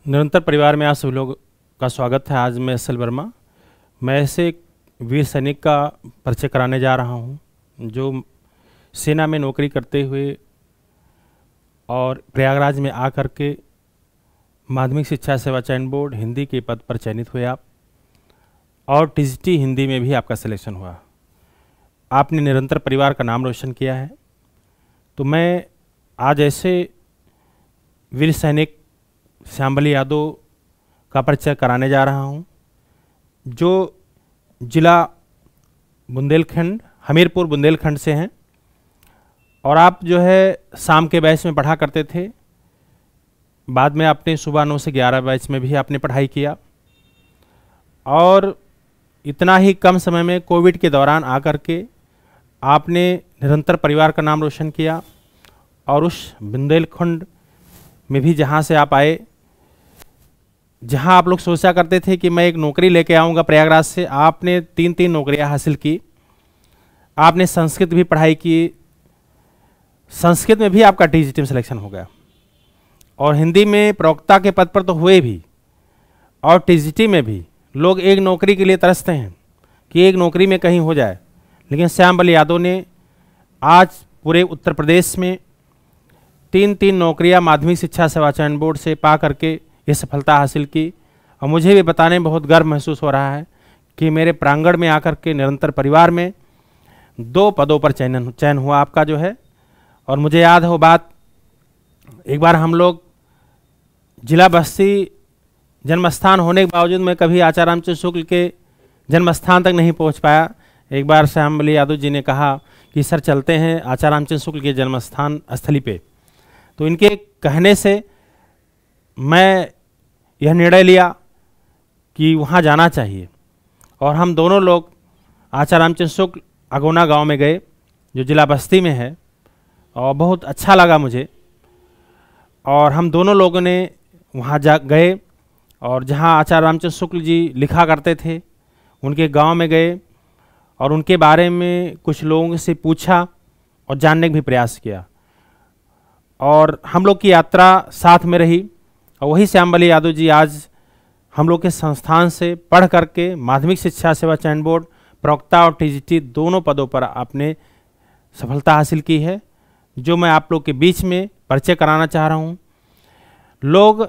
निरंतर परिवार में आप सभी लोग का स्वागत है। आज मैं एस.एल. वर्मा, मैं ऐसे एक वीर सैनिक का परिचय कराने जा रहा हूं जो सेना में नौकरी करते हुए और प्रयागराज में आकर के माध्यमिक शिक्षा सेवा चयन बोर्ड हिंदी के पद पर चयनित हुए आप, और टीजीटी हिंदी में भी आपका सिलेक्शन हुआ। आपने निरंतर परिवार का नाम रोशन किया है। तो मैं आज ऐसे वीर सैनिक श्यामबली यादव का परिचय कराने जा रहा हूं जो जिला बुंदेलखंड हमीरपुर बुंदेलखंड से हैं, और आप जो है शाम के बैच में पढ़ा करते थे। बाद में आपने सुबह 9 से 11 बैच में भी आपने पढ़ाई किया, और इतना ही कम समय में कोविड के दौरान आकर के आपने निरंतर परिवार का नाम रोशन किया। और उस बुंदेलखंड में भी जहाँ से आप आए, जहाँ आप लोग सोचा करते थे कि मैं एक नौकरी लेके आऊँगा प्रयागराज से, आपने 3 नौकरियाँ हासिल की। आपने संस्कृत भी पढ़ाई की, संस्कृत में भी आपका टीजीटी में सिलेक्शन हो गया, और हिंदी में प्रवक्ता के पद पर तो हुए भी, और टीजीटी में भी लोग एक नौकरी के लिए तरसते हैं कि एक नौकरी में कहीं हो जाए। लेकिन श्यामबली यादव ने आज पूरे उत्तर प्रदेश में 3 नौकरियां माध्यमिक शिक्षा सेवा चयन बोर्ड से पा करके ये सफलता हासिल की। और मुझे भी बताने में बहुत गर्व महसूस हो रहा है कि मेरे प्रांगण में आकर के निरंतर परिवार में 2 पदों पर चयन हुआ आपका जो है। और मुझे याद है वो बात, एक बार हम लोग जिला बस्ती जन्मस्थान होने के बावजूद मैं कभी आचार्य रामचंद्र शुक्ल के जन्मस्थान तक नहीं पहुंच पाया। एक बार श्यामबली यादव जी ने कहा कि सर चलते हैं आचार्य रामचंद्र शुक्ल के जन्मस्थान स्थली पे। तो इनके कहने से मैं यह निर्णय लिया कि वहाँ जाना चाहिए, और हम दोनों लोग आचार्य रामचंद्र शुक्ल अगोना गांव में गए जो जिला बस्ती में है, और बहुत अच्छा लगा मुझे। और हम दोनों लोगों ने वहाँ जा गए, और जहाँ आचार्य रामचंद्र शुक्ल जी लिखा करते थे उनके गांव में गए, और उनके बारे में कुछ लोगों से पूछा और जानने का भी प्रयास किया। और हम लोग की यात्रा साथ में रही, और वही श्यामबली यादव जी आज हम लोग के संस्थान से पढ़ करके माध्यमिक शिक्षा सेवा चयन बोर्ड प्रवक्ता और टीजीटी दोनों पदों पर आपने सफलता हासिल की है, जो मैं आप लोग के बीच में परिचय कराना चाह रहा हूँ। लोग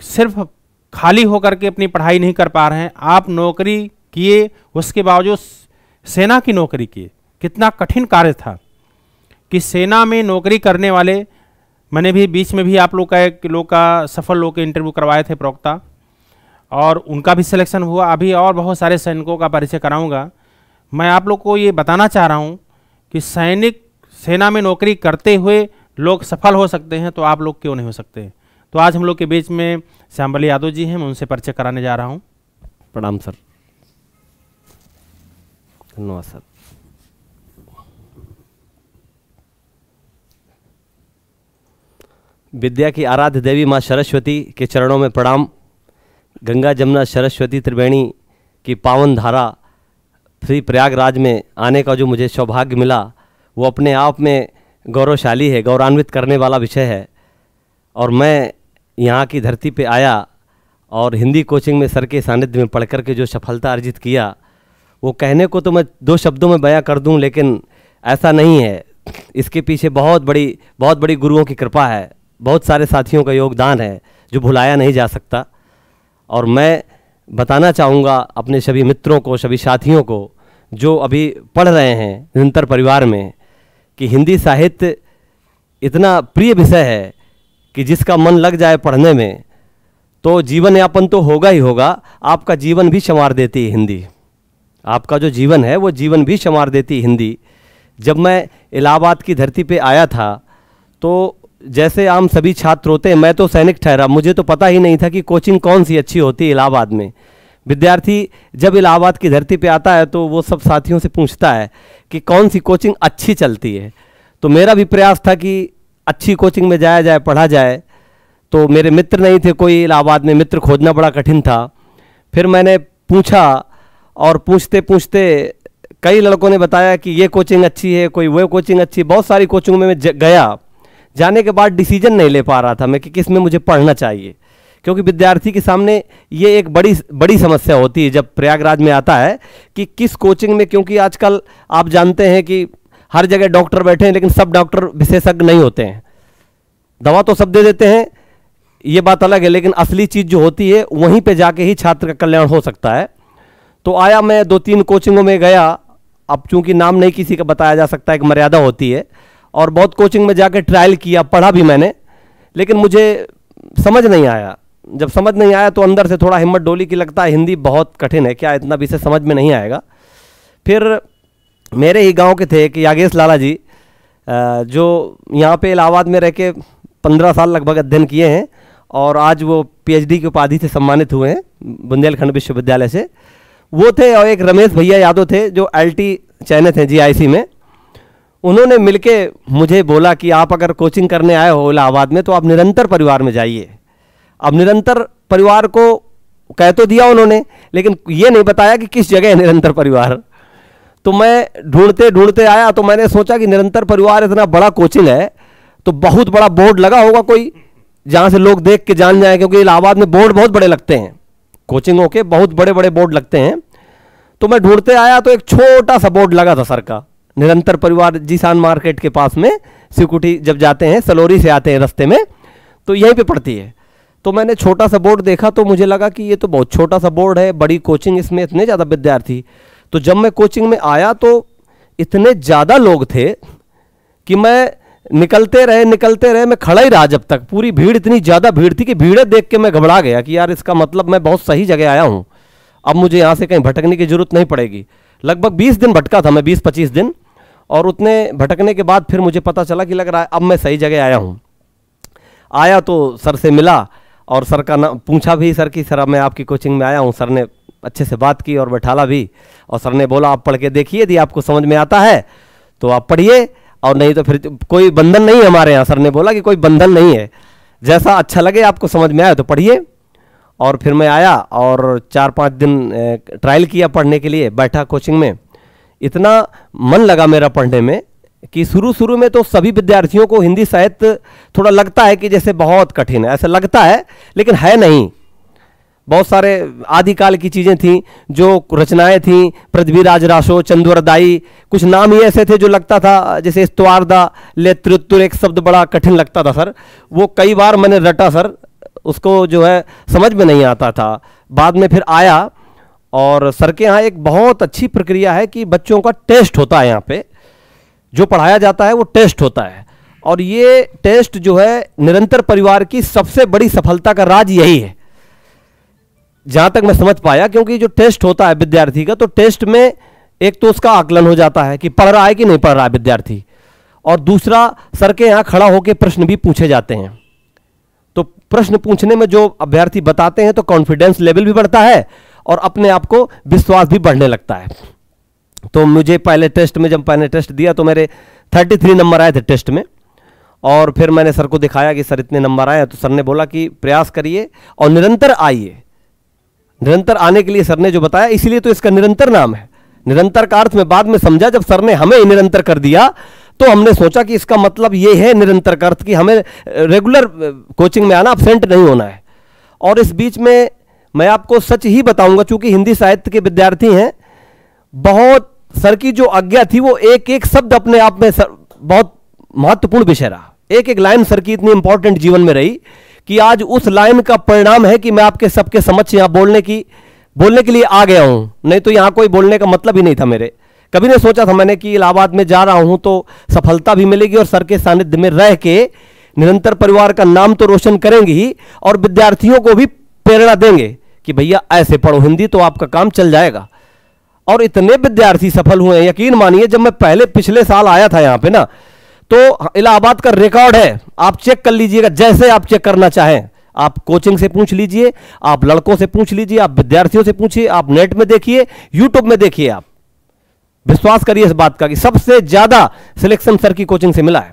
सिर्फ खाली होकर के अपनी पढ़ाई नहीं कर पा रहे हैं। आप नौकरी किए, उसके बावजूद सेना की नौकरी किए। कितना कठिन कार्य था कि सेना में नौकरी करने वाले, मैंने भी बीच में भी आप लोग का सफल लोग के इंटरव्यू करवाए थे प्रवक्ता, और उनका भी सिलेक्शन हुआ। अभी और बहुत सारे सैनिकों का परिचय कराऊंगा। मैं आप लोग को ये बताना चाह रहा हूँ कि सैनिक सेना में नौकरी करते हुए लोग सफल हो सकते हैं, तो आप लोग क्यों नहीं हो सकते। तो आज हम लोग के बीच में श्यामबली यादव जी हैं, मैं उनसे परिचय कराने जा रहा हूँ। प्रणाम सर। धन्यवाद सर। विद्या की आराध्य देवी माँ सरस्वती के चरणों में प्रणाम। गंगा जमुना सरस्वती त्रिवेणी की पावन धारा श्री प्रयागराज में आने का जो मुझे सौभाग्य मिला, वो अपने आप में गौरवशाली है, गौरवान्वित करने वाला विषय है। और मैं यहाँ की धरती पे आया और हिंदी कोचिंग में सर के सानिध्य में पढ़ कर के जो सफलता अर्जित किया, वो कहने को तो मैं 2 शब्दों में बयां कर दूं, लेकिन ऐसा नहीं है। इसके पीछे बहुत बड़ी गुरुओं की कृपा है, बहुत सारे साथियों का योगदान है जो भुलाया नहीं जा सकता। और मैं बताना चाहूँगा अपने सभी मित्रों को, सभी साथियों को जो अभी पढ़ रहे हैं निरंतर परिवार में, कि हिंदी साहित्य इतना प्रिय विषय है कि जिसका मन लग जाए पढ़ने में तो जीवन यापन तो होगा ही होगा, आपका जीवन भी संवार देती है हिंदी। आपका जो जीवन है वो जीवन भी संवार देती है हिंदी। जब मैं इलाहाबाद की धरती पे आया था, तो जैसे आम सभी छात्र होते हैं, मैं तो सैनिक ठहरा, मुझे तो पता ही नहीं था कि कोचिंग कौन सी अच्छी होती है इलाहाबाद में। विद्यार्थी जब इलाहाबाद की धरती पे आता है तो वो सब साथियों से पूछता है कि कौन सी कोचिंग अच्छी चलती है। तो मेरा भी प्रयास था कि अच्छी कोचिंग में जाया जाए, पढ़ा जाए। तो मेरे मित्र नहीं थे कोई इलाहाबाद में, मित्र खोजना बड़ा कठिन था। फिर मैंने पूछा, और पूछते पूछते कई लड़कों ने बताया कि ये कोचिंग अच्छी है, कोई वो कोचिंग अच्छी है। बहुत सारी कोचिंग में मैं गया, जाने के बाद डिसीजन नहीं ले पा रहा था मैं कि किस में मुझे पढ़ना चाहिए, क्योंकि विद्यार्थी के सामने ये एक बड़ी बड़ी समस्या होती है जब प्रयागराज में आता है कि किस कोचिंग में, क्योंकि आजकल आप जानते हैं कि हर जगह डॉक्टर बैठे हैं लेकिन सब डॉक्टर विशेषज्ञ नहीं होते हैं। दवा तो सब दे देते हैं, ये बात अलग है, लेकिन असली चीज़ जो होती है वहीं पे जाके ही छात्र का कल्याण हो सकता है। तो आया, मैं 2-3 कोचिंगों में गया, अब चूंकि नाम नहीं किसी का बताया जा सकता, एक मर्यादा होती है, और बहुत कोचिंग में जाके ट्रायल किया, पढ़ा भी मैंने, लेकिन मुझे समझ नहीं आया। जब समझ नहीं आया तो अंदर से थोड़ा हिम्मत डोली कि लगता है हिंदी बहुत कठिन है, क्या इतना विषय समझ में नहीं आएगा। फिर मेरे ही गांव के थे एक यागेश लाला जी, जो यहाँ पे इलाहाबाद में रह के 15 साल लगभग अध्ययन किए हैं और आज वो पीएचडी की उपाधि से सम्मानित हुए हैं बुंदेलखंड विश्वविद्यालय से। वो थे, और एक रमेश भैया यादव थे जो एलटी चयनित हैं जीआईसी में। उन्होंने मिलके मुझे बोला कि आप अगर कोचिंग करने आए हो इलाहाबाद में तो आप निरंतर परिवार में जाइए। अब निरंतर परिवार को कह तो दिया उन्होंने, लेकिन ये नहीं बताया कि किस जगह है निरंतर परिवार। तो मैं ढूंढते ढूंढते आया, तो मैंने सोचा कि निरंतर परिवार इतना बड़ा कोचिंग है तो बहुत बड़ा बोर्ड लगा होगा कोई, जहाँ से लोग देख के जान जाए, क्योंकि इलाहाबाद में बोर्ड बहुत बड़े लगते हैं, कोचिंगों के बहुत बड़े बड़े बोर्ड लगते हैं। तो मैं ढूंढते आया तो एक छोटा सा बोर्ड लगा था सर का, निरंतर परिवार जीसान मार्केट के पास में, सिकुटी जब जाते हैं सलोरी से आते हैं रास्ते में, तो यहीं पे पड़ती है। तो मैंने छोटा सा बोर्ड देखा तो मुझे लगा कि ये तो बहुत छोटा सा बोर्ड है, बड़ी कोचिंग, इसमें इतने ज़्यादा विद्यार्थी। तो जब मैं कोचिंग में आया तो इतने ज़्यादा लोग थे कि मैं निकलते रहे, मैं खड़ा ही रहा जब तक, पूरी भीड़, इतनी ज़्यादा भीड़ थी कि भीड़े देख के मैं घबरा गया कि यार इसका मतलब मैं बहुत सही जगह आया हूँ, अब मुझे यहाँ से कहीं भटकने की जरूरत नहीं पड़ेगी। लगभग 20 दिन भटका था मैं, 20-25 दिन, और उतने भटकने के बाद फिर मुझे पता चला कि लग रहा है अब मैं सही जगह आया हूँ। आया तो सर से मिला और सर का नाम पूछा भी, सर की सर मैं आपकी कोचिंग में आया हूँ। सर ने अच्छे से बात की और बैठाला भी, और सर ने बोला आप पढ़ के देखिए, यदि आपको समझ में आता है तो आप पढ़िए, और नहीं तो फिर कोई बंधन नहीं है हमारे यहाँ। सर ने बोला कि कोई बंधन नहीं है, जैसा अच्छा लगे आपको समझ में आए तो पढ़िए। और फिर मैं आया और 4-5 दिन ट्रायल किया पढ़ने के लिए, बैठा कोचिंग में। इतना मन लगा मेरा पढ़ने में कि शुरू में तो सभी विद्यार्थियों को हिंदी साहित्य थोड़ा लगता है कि जैसे बहुत कठिन है, ऐसा लगता है, लेकिन है नहीं। बहुत सारे आदिकाल की चीज़ें थीं, जो रचनाएं थीं, पृथ्वीराज रासो, चंद्रदाई, कुछ नाम ही ऐसे थे जो लगता था जैसे स्तवारदा लेत्रुत्तुर, एक शब्द बड़ा कठिन लगता था सर। वो कई बार मैंने रटा सर, उसको जो है समझ में नहीं आता था। बाद में फिर आया, और सर के यहाँ एक बहुत अच्छी प्रक्रिया है कि बच्चों का टेस्ट होता है, यहाँ पे जो पढ़ाया जाता है वो टेस्ट होता है, और ये टेस्ट जो है निरंतर परिवार की सबसे बड़ी सफलता का राज यही है, जहां तक मैं समझ पाया। क्योंकि जो टेस्ट होता है विद्यार्थी का, तो टेस्ट में एक तो उसका आकलन हो जाता है कि पढ़ रहा है कि नहीं पढ़ रहा है विद्यार्थी, और दूसरा सर के यहाँ खड़ा होकर प्रश्न भी पूछे जाते हैं। तो प्रश्न पूछने में जो अभ्यर्थी बताते हैं तो कॉन्फिडेंस लेवल भी बढ़ता है और अपने आप को विश्वास भी बढ़ने लगता है। तो मुझे पहले टेस्ट में, जब मैंने टेस्ट दिया तो मेरे 33 नंबर आए थे टेस्ट में, और फिर मैंने सर को दिखाया कि सर इतने नंबर आए। तो सर ने बोला कि प्रयास करिए और निरंतर आइए। निरंतर आने के लिए सर ने जो बताया, इसीलिए तो इसका निरंतर नाम है। निरंतर का अर्थ में बाद में समझा, जब सर ने हमें निरंतर कर दिया तो हमने सोचा कि इसका मतलब ये है निरंतर का अर्थ कि हमें रेगुलर कोचिंग में आना, एब्सेंट नहीं होना है। और इस बीच में मैं आपको सच ही बताऊंगा, चूंकि हिंदी साहित्य के विद्यार्थी हैं, बहुत सर की जो आज्ञा थी वो एक एक शब्द अपने आप में बहुत महत्वपूर्ण विषय रहा। एक एक लाइन सर की इतनी इंपॉर्टेंट जीवन में रही कि आज उस लाइन का परिणाम है कि मैं आपके सबके समक्ष यहाँ बोलने के लिए आ गया हूँ। नहीं तो यहाँ कोई बोलने का मतलब ही नहीं था मेरे। कभी नहीं सोचा था मैंने कि इलाहाबाद में जा रहा हूँ तो सफलता भी मिलेगी और सर के सानिध्य में रह के निरंतर परिवार का नाम तो रोशन करेंगे ही, और विद्यार्थियों को भी प्रेरणा देंगे कि भैया ऐसे पढ़ो हिंदी तो आपका काम चल जाएगा। और इतने विद्यार्थी सफल हुए हैं, यकीन मानिए। जब मैं पिछले साल आया था यहाँ पे ना, तो इलाहाबाद का रिकॉर्ड है, आप चेक कर लीजिएगा, जैसे आप चेक करना चाहें। आप कोचिंग से पूछ लीजिए, आप लड़कों से पूछ लीजिए, आप विद्यार्थियों से पूछिए, आप नेट में देखिए, यूट्यूब में देखिए, आप विश्वास करिए इस बात का कि सबसे ज्यादा सिलेक्शन सर की कोचिंग से मिला है।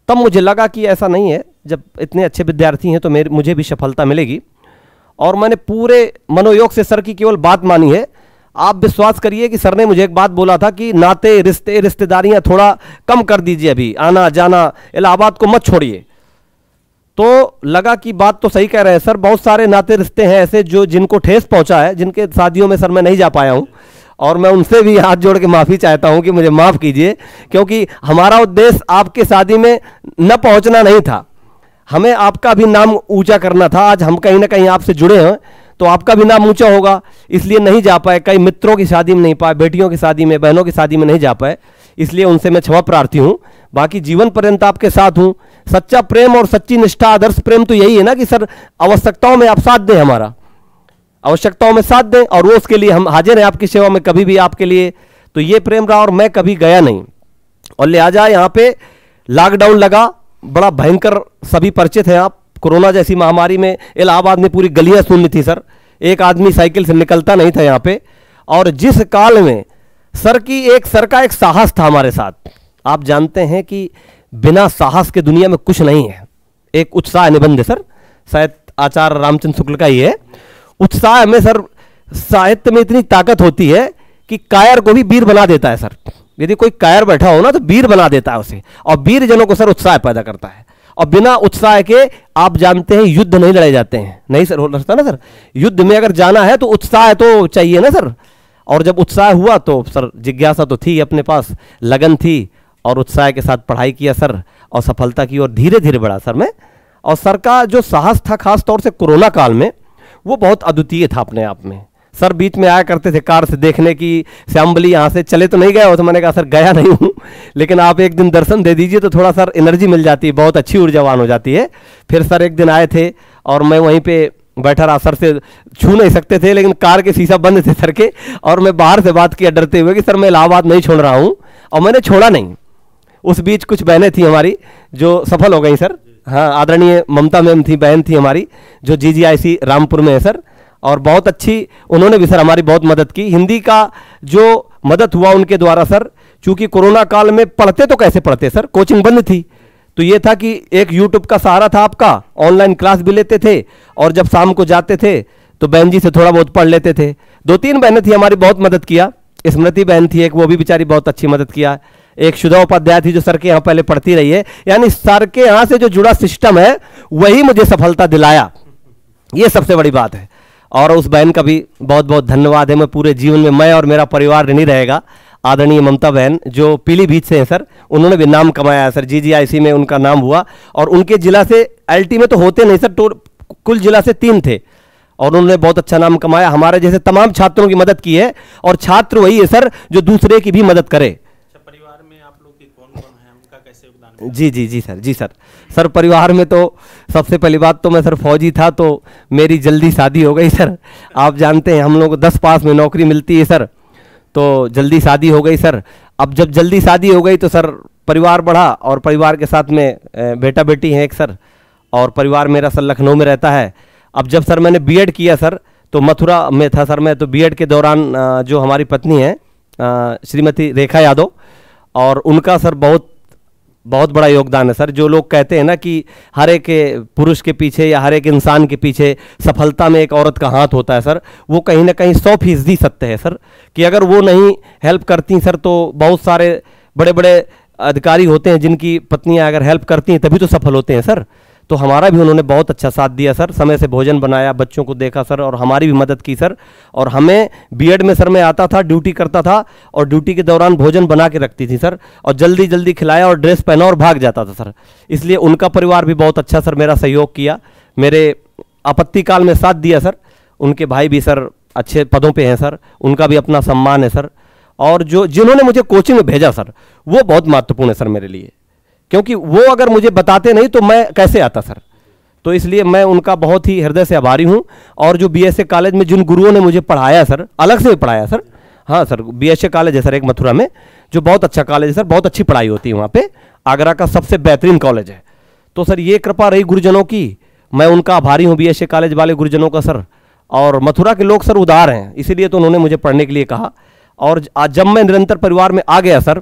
तब मुझे लगा कि ऐसा नहीं है, जब इतने अच्छे विद्यार्थी हैं तो मुझे भी सफलता मिलेगी। और मैंने पूरे मनोयोग से सर की केवल बात मानी है। आप विश्वास करिए कि सर ने मुझे एक बात बोला था कि नाते रिश्तेदारियां थोड़ा कम कर दीजिए, अभी आना जाना इलाहाबाद को मत छोड़िए। तो लगा कि बात तो सही कह रहे हैं सर, बहुत सारे नाते रिश्ते हैं ऐसे जो जिनको ठेस पहुंचा है, जिनके शादियों में सर मैं नहीं जा पाया हूं, और मैं उनसे भी हाथ जोड़ के माफ़ी चाहता हूं कि मुझे माफ़ कीजिए, क्योंकि हमारा उद्देश्य आपके शादी में न पहुंचना नहीं था, हमें आपका भी नाम ऊंचा करना था। आज हम कहीं ना कहीं आपसे जुड़े हैं तो आपका भी नाम ऊंचा होगा, इसलिए नहीं जा पाए। कई मित्रों की शादी में नहीं पाए, बेटियों की शादी में, बहनों की शादी में नहीं जा पाए, इसलिए उनसे मैं क्षमा प्रार्थी हूं। बाकी जीवन पर्यंत आपके साथ हूं। सच्चा प्रेम और सच्ची निष्ठा, आदर्श प्रेम तो यही है ना कि सर आवश्यकताओं में आप साथ दें, हमारा आवश्यकताओं में साथ दें, और वो उसके लिए हम हाजिर हैं आपकी सेवा में कभी भी आपके लिए। तो ये प्रेम रहा, और मैं कभी गया नहीं। और लिहाजा यहाँ पे लॉकडाउन लगा, बड़ा भयंकर, सभी परिचित हैं आप, कोरोना जैसी महामारी में इलाहाबाद में पूरी गलियां सुननी थी सर, एक आदमी साइकिल से निकलता नहीं था यहाँ पे। और जिस काल में सर का एक साहस था हमारे साथ, आप जानते हैं कि बिना साहस के दुनिया में कुछ नहीं है। एक उत्साह निबंध है सर, शायद आचार्य रामचंद्र शुक्ल का ही है। उत्साह में सर साहित्य में इतनी ताकत होती है कि कायर को भी वीर बना देता है सर। यदि कोई कायर बैठा हो ना तो वीर बना देता है उसे, और वीर जनों को सर उत्साह पैदा करता है। और बिना उत्साह के आप जानते हैं युद्ध नहीं लड़े जाते हैं, नहीं सर होता ना सर, युद्ध में अगर जाना है तो उत्साह तो चाहिए ना सर। और जब उत्साह हुआ तो सर जिज्ञासा तो थी अपने पास, लगन थी, और उत्साह के साथ पढ़ाई किया सर, और सफलता की और धीरे धीरे बढ़ा सर मैं। और सर का जो साहस था खास तौर से कोरोना काल में, वो बहुत अद्वितीय था अपने आप में सर। बीच में आया करते थे कार से देखने की, श्यामबली यहाँ से चले तो नहीं गए हो, तो मैंने कहा सर गया नहीं हूँ, लेकिन आप एक दिन दर्शन दे दीजिए तो थोड़ा सर एनर्जी मिल जाती है, बहुत अच्छी ऊर्जावान हो जाती है। फिर सर एक दिन आए थे और मैं वहीं पे बैठा रहा, सर से छू नहीं सकते थे, लेकिन कार के शीशा बंद थे सर के, और मैं बाहर से बात किया डरते हुए कि सर मैं इलाहाबाद नहीं छोड़ रहा हूँ, और मैंने छोड़ा नहीं। उस बीच कुछ बहनें थी हमारी जो सफल हो गई सर। हाँ, आदरणीय ममता मैम थी, बहन थी हमारी जो GGIC रामपुर में है सर, और बहुत अच्छी, उन्होंने भी सर हमारी बहुत मदद की। हिंदी का जो मदद हुआ उनके द्वारा सर, चूंकि कोरोना काल में पढ़ते तो कैसे पढ़ते सर, कोचिंग बंद थी, तो ये था कि एक यूट्यूब का सहारा था आपका, ऑनलाइन क्लास भी लेते थे, और जब शाम को जाते थे तो बहन जी से थोड़ा बहुत पढ़ लेते थे। 2-3 बहनें थी हमारी, बहुत मदद किया। स्मृति बहन थी एक, वो भी बेचारी बहुत अच्छी मदद किया। एक शुदा उपाध्याय थी जो सर के यहाँ पहले पढ़ती रही है, यानी सर के यहाँ से जो जुड़ा सिस्टम है वही मुझे सफलता दिलाया, ये सबसे बड़ी बात है। और उस बहन का भी बहुत बहुत धन्यवाद है। मैं पूरे जीवन में, मैं और मेरा परिवार नहीं रहेगा। आदरणीय ममता बहन जो पीलीभीत से हैं सर, उन्होंने भी नाम कमाया है सर, GGIC में उनका नाम हुआ, और उनके जिला से LT में तो होते नहीं सर, कुल जिला से 3 थे, और उन्होंने बहुत अच्छा नाम कमाया। हमारे जैसे तमाम छात्रों की मदद की है, और छात्र वही है सर जो दूसरे की भी मदद करे। परिवार में आप लोग के कौन-कौन हैं, उनका कैसे योगदान? जी सर। सर परिवार में तो सबसे पहली बात तो मैं सर फौजी था, तो मेरी जल्दी शादी हो गई सर। आप जानते हैं हम लोग को 10 पास में नौकरी मिलती है सर, तो जल्दी शादी हो गई सर। अब जब जल्दी शादी हो गई तो सर परिवार बढ़ा, और परिवार के साथ में बेटा बेटी हैं एक सर, और परिवार मेरा सर लखनऊ में रहता है। अब जब सर मैंने B.Ed किया सर, तो मथुरा में था सर मैं, तो B.Ed के दौरान जो हमारी पत्नी है श्रीमती रेखा यादव, और उनका सर बहुत बहुत बड़ा योगदान है सर। जो लोग कहते हैं ना कि हर एक पुरुष के पीछे या हर एक इंसान के पीछे सफलता में एक औरत का हाथ होता है सर, वो कहीं ना कहीं 100% सत्य है सर, कि अगर वो नहीं हेल्प करती सर तो बहुत सारे बड़े बड़े अधिकारी होते हैं जिनकी पत्नियां अगर हेल्प करती हैं तभी तो सफल होते हैं सर। तो हमारा भी उन्होंने बहुत अच्छा साथ दिया सर, समय से भोजन बनाया, बच्चों को देखा सर, और हमारी भी मदद की सर। और हमें B.Ed में सर मैं आता था, ड्यूटी करता था, और ड्यूटी के दौरान भोजन बना के रखती थी सर, और जल्दी जल्दी खिलाया और ड्रेस पहना और भाग जाता था सर। इसलिए उनका परिवार भी बहुत अच्छा सर मेरा सहयोग किया, मेरे आपत्ति काल में साथ दिया सर। उनके भाई भी सर अच्छे पदों पर हैं सर, उनका भी अपना सम्मान है सर। और जिन्होंने मुझे कोचिंग में भेजा सर, वो बहुत महत्वपूर्ण है सर मेरे लिए, क्योंकि वो अगर मुझे बताते नहीं तो मैं कैसे आता सर। तो इसलिए मैं उनका बहुत ही हृदय से आभारी हूँ। और जो BSA कॉलेज में जिन गुरुओं ने मुझे पढ़ाया सर, अलग से पढ़ाया सर, हाँ सर BSA कॉलेज है सर एक मथुरा में, जो बहुत अच्छा कॉलेज है सर, बहुत अच्छी पढ़ाई होती है वहाँ पे, आगरा का सबसे बेहतरीन कॉलेज है। तो सर ये कृपा रही गुरुजनों की, मैं उनका आभारी हूँ BSA कॉलेज वाले गुरुजनों का सर। और मथुरा के लोग सर उदार हैं, इसीलिए तो उन्होंने मुझे पढ़ने के लिए कहा। और आज जब मैं निरंतर परिवार में आ गया सर,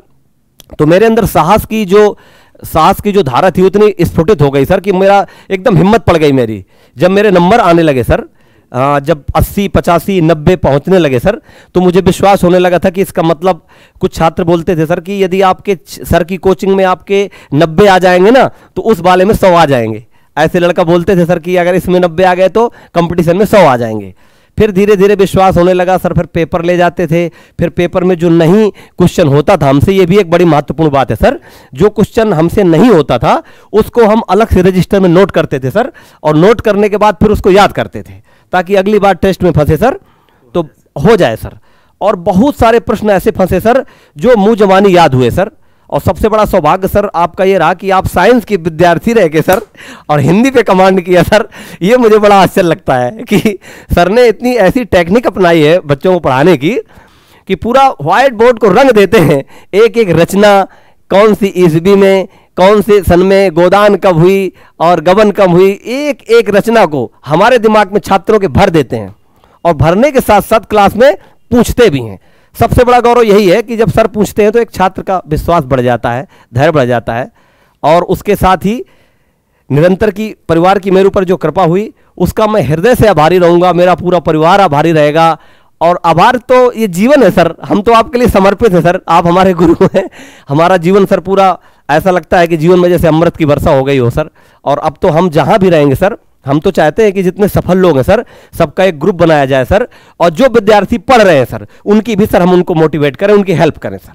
तो मेरे अंदर साहस की जो धारा थी उतनी स्फुटित हो गई सर कि मेरा एकदम हिम्मत पड़ गई मेरी। जब मेरे नंबर आने लगे सर, जब 80, 85, 90 पहुंचने लगे सर, तो मुझे विश्वास होने लगा था कि इसका मतलब, कुछ छात्र बोलते थे सर कि यदि आपके सर की कोचिंग में आपके 90 आ जाएंगे ना तो उस वाले में 100 आ जाएंगे। ऐसे लड़का बोलते थे सर कि अगर इसमें 90 आ गए तो कंपटीशन में 100 आ जाएंगे। फिर धीरे धीरे विश्वास होने लगा सर, फिर पेपर ले जाते थे, फिर पेपर में जो नहीं क्वेश्चन होता था हमसे, ये भी एक बड़ी महत्वपूर्ण बात है सर, जो क्वेश्चन हमसे नहीं होता था उसको हम अलग से रजिस्टर में नोट करते थे सर, और नोट करने के बाद फिर उसको याद करते थे ताकि अगली बार टेस्ट में फंसे सर तो हो जाए सर। और बहुत सारे प्रश्न ऐसे फंसे सर जो मुंह जबानी याद हुए सर। और सबसे बड़ा सौभाग्य सर आपका ये रहा कि आप साइंस के विद्यार्थी रह के सर और हिंदी पे कमांड किया सर। ये मुझे बड़ा आश्चर्य लगता है कि सर ने इतनी ऐसी टेक्निक अपनाई है बच्चों को पढ़ाने की कि पूरा व्हाइट बोर्ड को रंग देते हैं। एक एक रचना कौन सी ईस्वी में, कौन से सन में गोदान कब हुई और गबन कब हुई, एक एक रचना को हमारे दिमाग में छात्रों के भर देते हैं, और भरने के साथ साथ क्लास में पूछते भी हैं। सबसे बड़ा गौरव यही है कि जब सर पूछते हैं तो एक छात्र का विश्वास बढ़ जाता है, धैर्य बढ़ जाता है, और उसके साथ ही निरंतर की परिवार की मेरे ऊपर जो कृपा हुई उसका मैं हृदय से आभारी रहूंगा, मेरा पूरा परिवार आभारी रहेगा। और आभार तो ये जीवन है सर, हम तो आपके लिए समर्पित हैं सर, आप हमारे गुरु हैं। हमारा जीवन सर पूरा ऐसा लगता है कि जीवन में जैसे अमृत की वर्षा हो गई हो सर। और अब तो हम जहां भी रहेंगे सर, हम तो चाहते हैं कि जितने सफल लोग हैं सर सबका एक ग्रुप बनाया जाए सर, और जो विद्यार्थी पढ़ रहे हैं सर उनकी भी सर हम उनको मोटिवेट करें, उनकी हेल्प करें सर,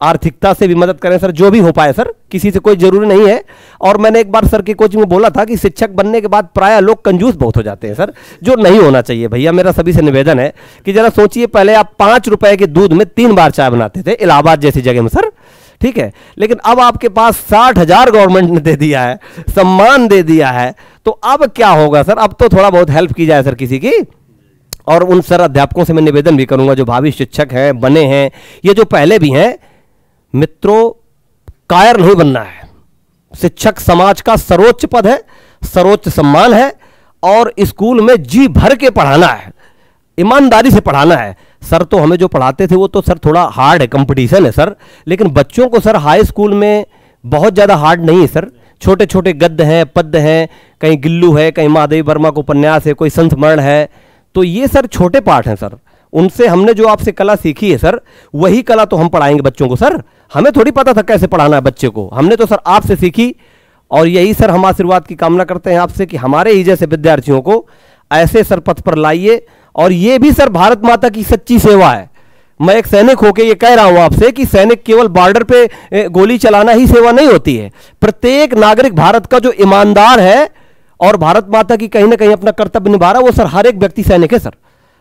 आर्थिकता से भी मदद करें सर, जो भी हो पाए सर, किसी से कोई जरूरी नहीं है। और मैंने एक बार सर की कोचिंग में बोला था कि शिक्षक बनने के बाद प्राय लोग कंजूस बहुत हो जाते हैं सर, जो नहीं होना चाहिए भैया। मेरा सभी से निवेदन है कि जरा सोचिए, पहले आप 5 रुपए के दूध में 3 बार चाय बनाते थे इलाहाबाद जैसी जगह में सर, ठीक है, लेकिन अब आपके पास 60,000 गवर्नमेंट ने दे दिया है, सम्मान दे दिया है, तो अब क्या होगा सर? अब तो थोड़ा बहुत हेल्प की जाए सर किसी की। और उन सर अध्यापकों से मैं निवेदन भी करूंगा जो भावी शिक्षक हैं, बने हैं, ये जो पहले भी हैं, मित्रों कायर नहीं बनना है। शिक्षक समाज का सर्वोच्च पद है, सर्वोच्च सम्मान है, और स्कूल में जी भर के पढ़ाना है, ईमानदारी से पढ़ाना है। सर तो हमें जो पढ़ाते थे वो तो सर थोड़ा हार्ड है, कंपटीशन है सर, लेकिन बच्चों को सर हाई स्कूल में बहुत ज़्यादा हार्ड नहीं है सर। छोटे छोटे गद्य हैं, पद्य हैं, कहीं गिल्लू है, कहीं महादेवी वर्मा को उपन्यास है, कोई संत मरण है, तो ये सर छोटे पाठ हैं सर। उनसे हमने जो आपसे कला सीखी है सर, वही कला तो हम पढ़ाएंगे बच्चों को सर। हमें थोड़ी पता था कैसे पढ़ाना है बच्चे को, हमने तो सर आपसे सीखी। और यही सर हम आशीर्वाद की कामना करते हैं आपसे कि हमारे ही जैसे विद्यार्थियों को ऐसे सर पथ पर लाइए। और ये भी सर भारत माता की सच्ची सेवा है। मैं एक सैनिक होकर ये कह रहा हूं आपसे कि सैनिक केवल बॉर्डर पे गोली चलाना ही सेवा नहीं होती है। प्रत्येक नागरिक भारत का जो ईमानदार है और भारत माता की कहीं ना कहीं अपना कर्तव्य निभा रहा है, वो सर हर एक व्यक्ति सैनिक है सर।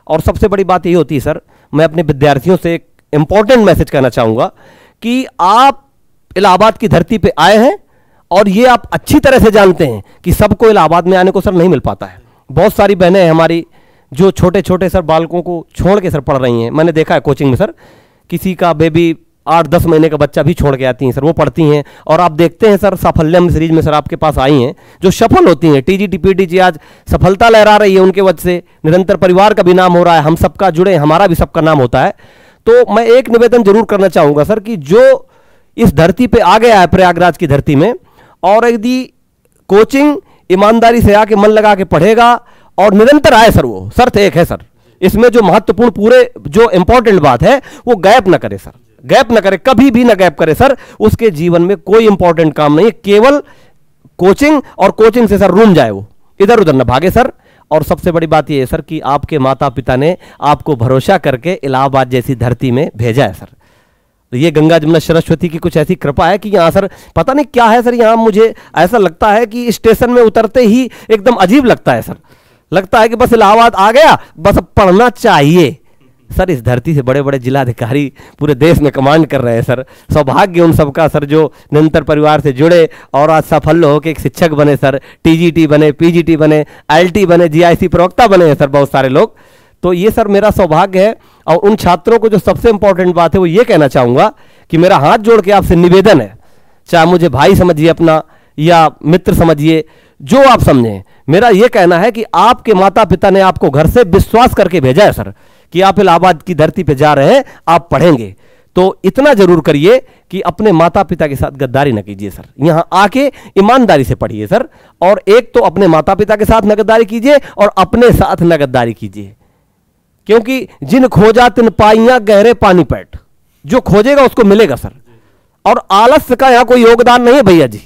और सबसे बड़ी बात यही होती है सर, मैं अपने विद्यार्थियों से एक इंपॉर्टेंट मैसेज कहना चाहूंगा कि आप इलाहाबाद की धरती पे आए हैं, और ये आप अच्छी तरह से जानते हैं कि सबको इलाहाबाद में आने को सर नहीं मिल पाता है। बहुत सारी बहनें हैं हमारी जो छोटे छोटे सर बालकों को छोड़ के सर पढ़ रही हैं। मैंने देखा है कोचिंग में सर, किसी का बेबी 8-10 महीने का बच्चा भी छोड़ के आती हैं सर, वो पढ़ती हैं। और आप देखते हैं सर साफल्यम सीरीज में सर आपके पास आई हैं जो सफल होती हैं, टीजीटी पीटीजी आज सफलता लहरा रही है उनके वजह से, निरंतर परिवार का भी नाम हो रहा है, हम सबका जुड़े, हमारा भी सबका नाम होता है। तो मैं एक निवेदन जरूर करना चाहूंगा सर कि जो इस धरती पे आ गया है प्रयागराज की धरती में, और यदि कोचिंग ईमानदारी से आके मन लगा के पढ़ेगा और निरंतर आए सर, वो शर्त एक है सर इसमें जो महत्वपूर्ण पूरे जो इंपॉर्टेंट बात है वो गैप ना करे सर, गैप ना करे, कभी भी ना गैप करे सर। उसके जीवन में कोई इंपॉर्टेंट काम नहीं है, केवल कोचिंग, और कोचिंग से सर रूम जाए, वो इधर उधर ना भागे सर। और सबसे बड़ी बात यह है सर कि आपके माता पिता ने आपको भरोसा करके इलाहाबाद जैसी धरती में भेजा है सर। तो ये गंगा जमुना सरस्वती की कुछ ऐसी कृपा है कि यहाँ सर पता नहीं क्या है सर, यहाँ मुझे ऐसा लगता है कि स्टेशन में उतरते ही एकदम अजीब लगता है सर, लगता है कि बस इलाहाबाद आ गया, बस अब पढ़ना चाहिए सर। इस धरती से बड़े बड़े जिलाधिकारी पूरे देश में कमांड कर रहे हैं सर। सौभाग्य उन सबका सर जो निरंतर परिवार से जुड़े और आज सफल होकर एक शिक्षक बने सर, टीजीटी बने, पीजीटी बने, आईएलटी बने, जीआईसी प्रवक्ता बने हैं सर बहुत सारे लोग। तो ये सर मेरा सौभाग्य है। और उन छात्रों को जो सबसे इंपॉर्टेंट बात है वो ये कहना चाहूंगा कि मेरा हाथ जोड़ के आपसे निवेदन है, चाहे मुझे भाई समझिए अपना या मित्र समझिए, जो आप समझें, मेरा यह कहना है कि आपके माता पिता ने आपको घर से विश्वास करके भेजा है सर कि आप इलाहाबाद की धरती पे जा रहे हैं, आप पढ़ेंगे। तो इतना जरूर करिए कि अपने माता पिता के साथ गद्दारी न कीजिए सर, यहां आके ईमानदारी से पढ़िए सर। और एक तो अपने माता पिता के साथ न गद्दारी कीजिए और अपने साथ न गद्दारी कीजिए, क्योंकि जिन खोजा तिन पाइयां गहरे पानी पैठ, जो खोजेगा उसको मिलेगा सर। और आलस्य का यहां कोई योगदान नहीं है भैया जी,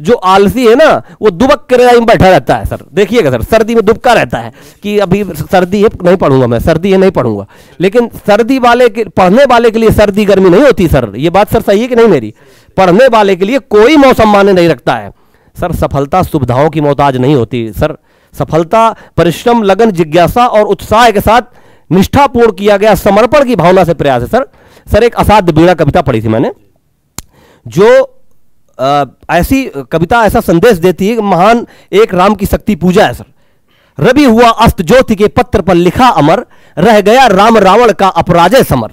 जो आलसी है ना वो दुबक के रजाई में बैठा रहता है सर, देखिएगा सर, सर्दी में दुबका रहता है कि अभी सर्दी है नहीं पढ़ूंगा, मैं सर्दी है नहीं पढ़ूंगा। लेकिन सर्दी वाले के, पढ़ने वाले के लिए सर्दी गर्मी नहीं होती सर, ये बात सर सही है कि नहीं मेरी? पढ़ने वाले के लिए कोई मौसम माने नहीं रखता है सर। सफलता सुविधाओं की मोहताज नहीं होती सर। सफलता परिश्रम, लगन, जिज्ञासा और उत्साह के साथ निष्ठापूर्ण किया गया समर्पण की भावना से प्रयास है सर। सर एक असाध्य बीड़ा कविता पढ़ी थी मैंने, जो ऐसी कविता ऐसा संदेश देती है कि महान एक राम की शक्ति पूजा है सर। रवि हुआ अस्त ज्योति के पत्र पर लिखा अमर, रह गया राम रावण का अपराजय समर।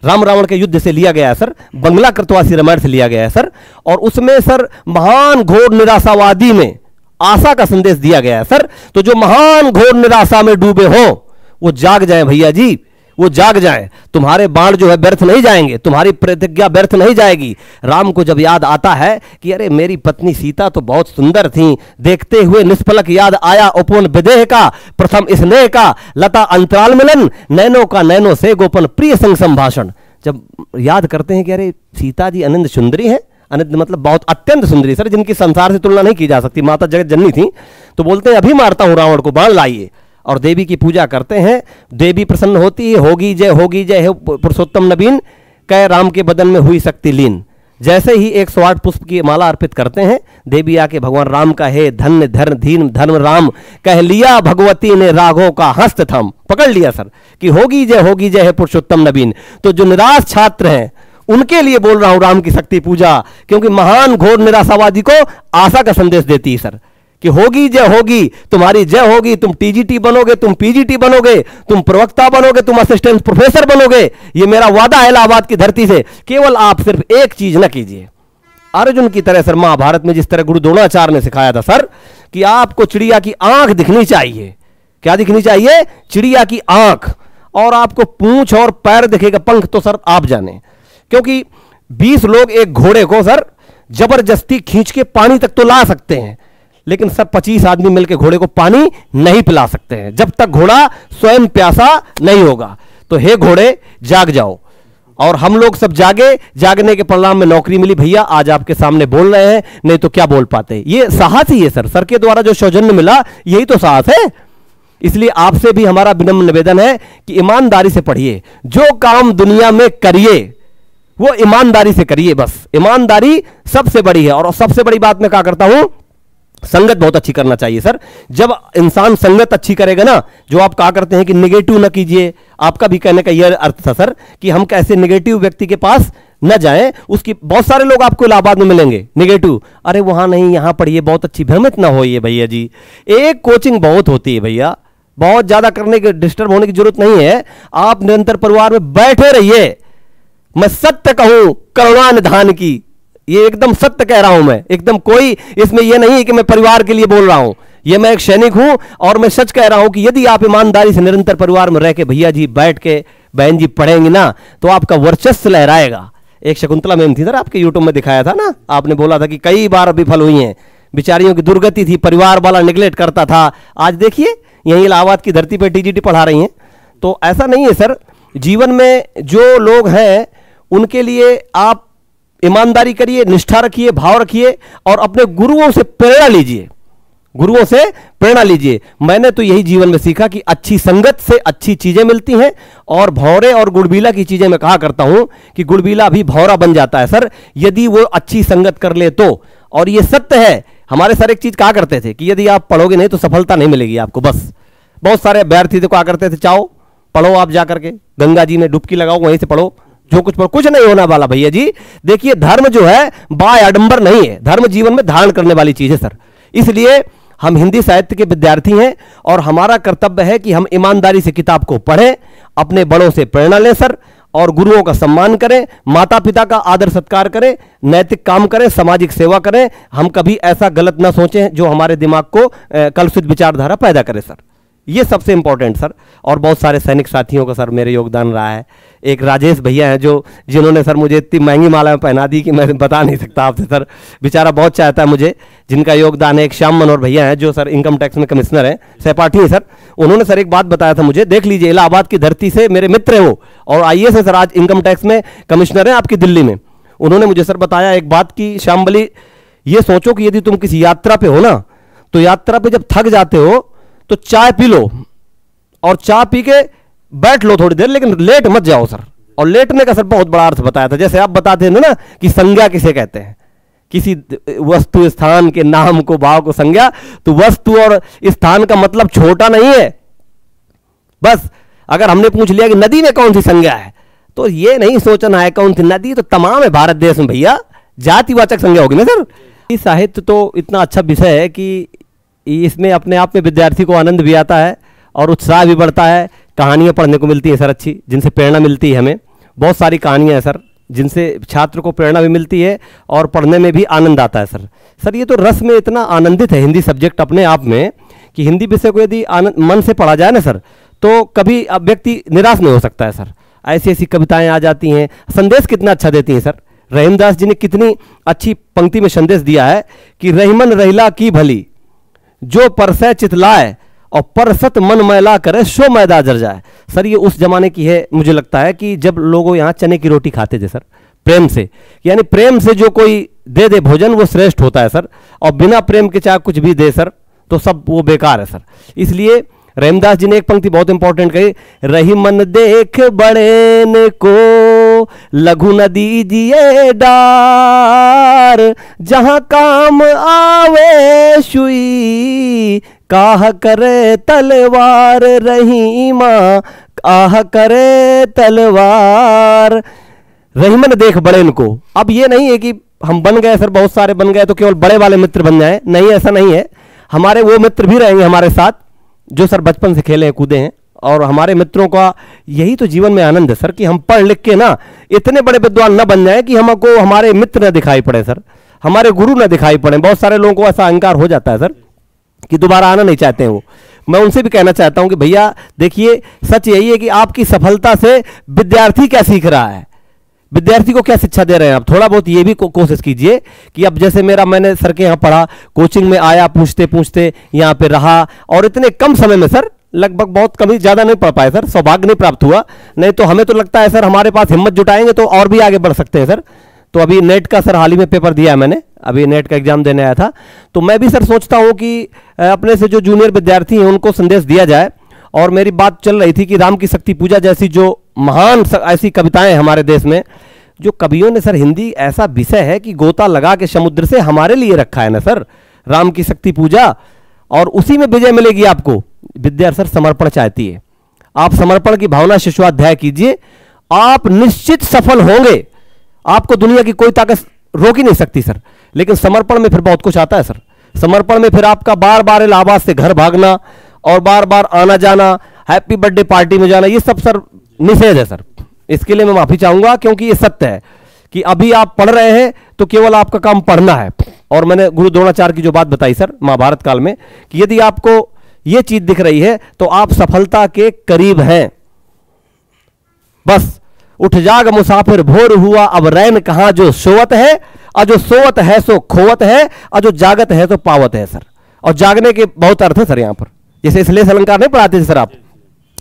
राम रावण के युद्ध से लिया गया है सर, बंगला कृतवासी रामायण से लिया गया है सर। और उसमें सर महान घोर निराशावादी में आशा का संदेश दिया गया है सर। तो जो महान घोर निराशा में डूबे हो वो जाग जाएं भैया जी, वो जाग जाएं। तुम्हारे बाण जो है व्यर्थ नहीं जाएंगे, तुम्हारी प्रतिज्ञा व्यर्थ नहीं जाएगी। राम को जब याद आता है कि अरे मेरी पत्नी सीता तो बहुत सुंदर थी, देखते हुए निष्पलक याद आया उपवन विदेह का, प्रथम स्नेह का, लता अंतराल मिलन, नैनो का नैनो से गोपन प्रिय संग संभाषण। जब याद करते हैं कि अरे सीता जी अनंत सुंदरी है, अनंत मतलब बहुत अत्यंत सुंदरी सर, जिनकी संसार से तुलना नहीं की जा सकती, माता जगत जननी थी, तो बोलते हैं अभी मारता हूं रावण को, बाण लाइए। और देवी की पूजा करते हैं, देवी प्रसन्न होती है, होगी जय हो पुरुषोत्तम नवीन, कह राम के बदन में हुई शक्ति लीन। जैसे ही 108 पुष्प की माला अर्पित करते हैं, देवी आके भगवान राम का है धन्य धर्म धीन धर्म राम, कह लिया भगवती ने राघव का हस्त थम, पकड़ लिया सर कि होगी जय है पुरुषोत्तम नवीन। तो जो निराश छात्र हैं उनके लिए बोल रहा हूं राम की शक्ति पूजा, क्योंकि महान घोर निराशावादी को आशा का संदेश देती है सर कि होगी जय होगी, तुम्हारी जय होगी, तुम टीजीटी बनोगे, तुम पीजीटी बनोगे, तुम प्रवक्ता बनोगे, तुम असिस्टेंट प्रोफेसर बनोगे। ये मेरा वादा है इलाहाबाद की धरती से। केवल आप सिर्फ एक चीज न कीजिए, अर्जुन की तरह सर, महाभारत में जिस तरह गुरु द्रोणाचार्य ने सिखाया था सर कि आपको चिड़िया की आंख दिखनी चाहिए। क्या दिखनी चाहिए? चिड़िया की आंख। और आपको पूंछ और पैर दिखेगा, पंख तो सर आप जाने, क्योंकि 20 लोग एक घोड़े को सर जबरदस्ती खींच के पानी तक तो ला सकते हैं, लेकिन सब 25 आदमी मिलकर घोड़े को पानी नहीं पिला सकते हैं जब तक घोड़ा स्वयं प्यासा नहीं होगा। तो हे घोड़े जाग जाओ। और हम लोग सब जागे, जागने के परिणाम में नौकरी मिली भैया, आज आपके सामने बोल रहे हैं, नहीं तो क्या बोल पाते। ये साहस ही है सर, सर के द्वारा जो सौजन्य मिला यही तो साहस है। इसलिए आपसे भी हमारा विनम्र निवेदन है कि ईमानदारी से पढ़िए, जो काम दुनिया में करिए वो ईमानदारी से करिए, बस ईमानदारी सबसे बड़ी है। और सबसे बड़ी बात मैं क्या करता हूं, संगत बहुत अच्छी करना चाहिए सर। जब इंसान संगत अच्छी करेगा ना, जो आप कहा करते हैं कि निगेटिव ना कीजिए, आपका भी कहने का यह अर्थ था सर कि हम कैसे निगेटिव व्यक्ति के पास न जाएं। उसकी बहुत सारे लोग आपको इलाहाबाद में मिलेंगे निगेटिव, अरे वहां नहीं यहां पढ़िए, बहुत अच्छी, भ्रमित ना होइए भैया जी। एक कोचिंग बहुत होती है भैया, बहुत ज्यादा करने के डिस्टर्ब होने की जरूरत नहीं है। आप निरंतर परिवार में बैठे रहिए। मैं सत्य कहूं करुणा निधान की, ये एकदम सत्य कह रहा हूं मैं, एकदम कोई इसमें यह नहीं है कि मैं परिवार के लिए बोल रहा हूं, ये मैं एक सैनिक हूं और मैं सच कह रहा हूं कि यदि आप ईमानदारी से निरंतर परिवार में रह के भैया जी बैठ के बहन जी पढ़ेंगे ना, तो आपका वर्चस्व लहराएगा। एक शकुंतला मैम थी सर, आपके यूट्यूब में दिखाया था ना, आपने बोला था कि कई बार विफल हुई हैं, बेचारियों की दुर्गति थी, परिवार वाला निगलेक्ट करता था। आज देखिए यहीं इलाहाबाद की धरती पर टीजीटी पढ़ा रही हैं। तो ऐसा नहीं है सर, जीवन में जो लोग हैं उनके लिए आप ईमानदारी करिए, निष्ठा रखिए, भाव रखिए और अपने गुरुओं से प्रेरणा लीजिए, गुरुओं से प्रेरणा लीजिए। मैंने तो यही जीवन में सीखा कि अच्छी संगत से अच्छी चीजें मिलती हैं। और भौरे और गुड़बीला की चीजें मैं कहा करता हूं कि गुड़बीला भी भौरा बन जाता है सर, यदि वो अच्छी संगत कर ले तो। और ये सत्य है, हमारे सर एक चीज कहा करते थे कि यदि आप पढ़ोगे नहीं तो सफलता नहीं मिलेगी आपको। बस बहुत सारे अभ्यर्थी थे कहा करते थे, चाहो पढ़ो, आप जाकर के गंगा जी में डुबकी लगाओ, वहीं से पढ़ो, जो कुछ पढ़ो, कुछ नहीं होना वाला भैया जी। देखिए धर्म जो है बाय आडंबर नहीं है, धर्म जीवन में धारण करने वाली चीज है सर। इसलिए हम हिंदी साहित्य के विद्यार्थी हैं और हमारा कर्तव्य है कि हम ईमानदारी से किताब को पढ़ें, अपने बड़ों से प्रेरणा लें सर, और गुरुओं का सम्मान करें, माता पिता का आदर सत्कार करें, नैतिक काम करें, सामाजिक सेवा करें। हम कभी ऐसा गलत ना सोचें जो हमारे दिमाग को कलुषित विचारधारा पैदा करे सर, ये सबसे इंपॉर्टेंट सर। और बहुत सारे सैनिक साथियों का सर मेरे योगदान रहा है। एक राजेश भैया हैं जो जिन्होंने सर मुझे इतनी महंगी माला में पहना दी कि मैं बता नहीं सकता आपसे सर, बेचारा बहुत चाहता है मुझे, जिनका योगदान है। एक श्याम मनोहर भैया हैं जो सर इनकम टैक्स में कमिश्नर हैं, सहपाठी हैं सर। उन्होंने सर एक बात बताया था मुझे, देख लीजिए इलाहाबाद की धरती से मेरे मित्र हैं वो, और IAS है सर, आज इनकम टैक्स में कमिश्नर हैं आपकी दिल्ली में। उन्होंने मुझे सर बताया एक बात की, श्याम बली ये सोचो कि यदि तुम किसी यात्रा पे हो ना, तो यात्रा पे जब थक जाते हो तो चाय पी लो और चाय पी के बैठ लो थोड़ी देर, लेकिन लेट मत जाओ सर। और लेटने का सर बहुत बड़ा अर्थ बताया था, जैसे आप बताते थे ना कि संज्ञा किसे कहते हैं, किसी वस्तु स्थान के नाम को भाव को संज्ञा। तो वस्तु और स्थान का मतलब छोटा नहीं है। बस अगर हमने पूछ लिया कि नदी में कौन सी संज्ञा है, तो ये नहीं सोचना है कौन सी नदी, तो तमाम है भारत देश में भैया, जातिवाचक संज्ञा होगी ना सर। इस साहित्य तो इतना अच्छा विषय है कि इसमें अपने आप में विद्यार्थी को आनंद भी आता है और उत्साह भी बढ़ता है। कहानियाँ पढ़ने को मिलती है सर अच्छी, जिनसे प्रेरणा मिलती है हमें। बहुत सारी कहानियाँ हैं सर जिनसे छात्र को प्रेरणा भी मिलती है और पढ़ने में भी आनंद आता है सर। सर ये तो रस में इतना आनंदित है हिंदी सब्जेक्ट अपने आप में कि हिंदी विषय को यदि मन से पढ़ा जाए ना सर, तो कभी अब व्यक्ति निराश नहीं हो सकता है सर। ऐसी ऐसी कविताएं आ जाती हैं, संदेश कितना अच्छा देती हैं सर। रहीमदास जी ने कितनी अच्छी पंक्ति में संदेश दिया है कि रहीमन रहिला की भली, जो परसै चितलाए और परसत मन मैला करे सो मैदा जर जाए। सर ये उस जमाने की है, मुझे लगता है कि जब लोगों यहाँ चने की रोटी खाते थे सर प्रेम से, यानी प्रेम से जो कोई दे भोजन वो श्रेष्ठ होता है सर, और बिना प्रेम के चाहे कुछ भी दे सर तो सब वो बेकार है सर। इसलिए रहीमदास जी ने एक पंक्ति बहुत इंपॉर्टेंट कही, रहीमन देख बड़ेन को लघु न दीजिए डार, जहां काम आवे सुई काह करे तलवार, रहीमा काह करे तलवार। रहीमन देख बड़ेन को, अब ये नहीं है कि हम बन गए सर, बहुत सारे बन गए तो केवल बड़े वाले मित्र बन जाए, नहीं ऐसा नहीं है। हमारे वो मित्र भी रहेंगे हमारे साथ जो सर बचपन से खेले हैं कूदे हैं, और हमारे मित्रों का यही तो जीवन में आनंद है सर कि हम पढ़ लिख के ना इतने बड़े विद्वान न बन जाए कि हमको हमारे मित्र न दिखाई पड़े सर, हमारे गुरु न दिखाई पड़े। बहुत सारे लोगों को ऐसा अहंकार हो जाता है सर कि दोबारा आना नहीं चाहते हैं वो। मैं उनसे भी कहना चाहता हूं कि भैया देखिए, सच यही है कि आपकी सफलता से विद्यार्थी क्या सीख रहा है, विद्यार्थी को क्या शिक्षा दे रहे हैं आप। थोड़ा बहुत ये भी कोशिश कीजिए कि अब जैसे मैंने सर के यहाँ पढ़ा, कोचिंग में आया, पूछते पूछते यहाँ पे रहा, और इतने कम समय में सर लगभग बहुत कभी ज़्यादा नहीं पढ़ पाए सर, सौभाग्य नहीं प्राप्त हुआ। नहीं तो हमें तो लगता है सर हमारे पास हिम्मत जुटाएंगे तो और भी आगे बढ़ सकते हैं सर। तो अभी नेट का सर हाल ही में पेपर दिया है मैंने, अभी नेट का एग्जाम देने आया था, तो मैं भी सर सोचता हूँ कि अपने से जो जूनियर विद्यार्थी हैं उनको संदेश दिया जाए। और मेरी बात चल रही थी कि राम की शक्ति पूजा जैसी जो महान ऐसी कविताएं हमारे देश में, जो कवियों ने सर, हिंदी ऐसा विषय है कि गोता लगा के समुद्र से हमारे लिए रखा है ना सर, राम की शक्ति पूजा, और उसी में विजय मिलेगी आपको। विद्या सर समर्पण चाहती है, आप समर्पण की भावना शिशुअध्याय कीजिए, आप निश्चित सफल होंगे। आपको दुनिया की कोई ताकत रोक ही नहीं सकती सर। लेकिन समर्पण में फिर बहुत कुछ आता है सर। समर्पण में फिर आपका बार बार इलाहाबाद से घर भागना और बार बार आना जाना, हैप्पी बर्थडे पार्टी में जाना, ये सब सर निषेध है सर। इसके लिए मैं माफी चाहूंगा, क्योंकि ये सत्य है कि अभी आप पढ़ रहे हैं तो केवल आपका काम पढ़ना है। और मैंने गुरु द्रोणाचार्य की जो बात बताई सर महाभारत काल में, कि यदि आपको ये चीज दिख रही है तो आप सफलता के करीब हैं। बस उठ जाग मुसाफिर भोर हुआ, अब रैन कहां जो सोवत है, और जो सोवत है सो खोवत है, और जो जागत है तो पावत है सर। और जागने के बहुत अर्थ है सर यहाँ पर। जैसे इसलिए अलंकार नहीं पढ़ाते सर आप,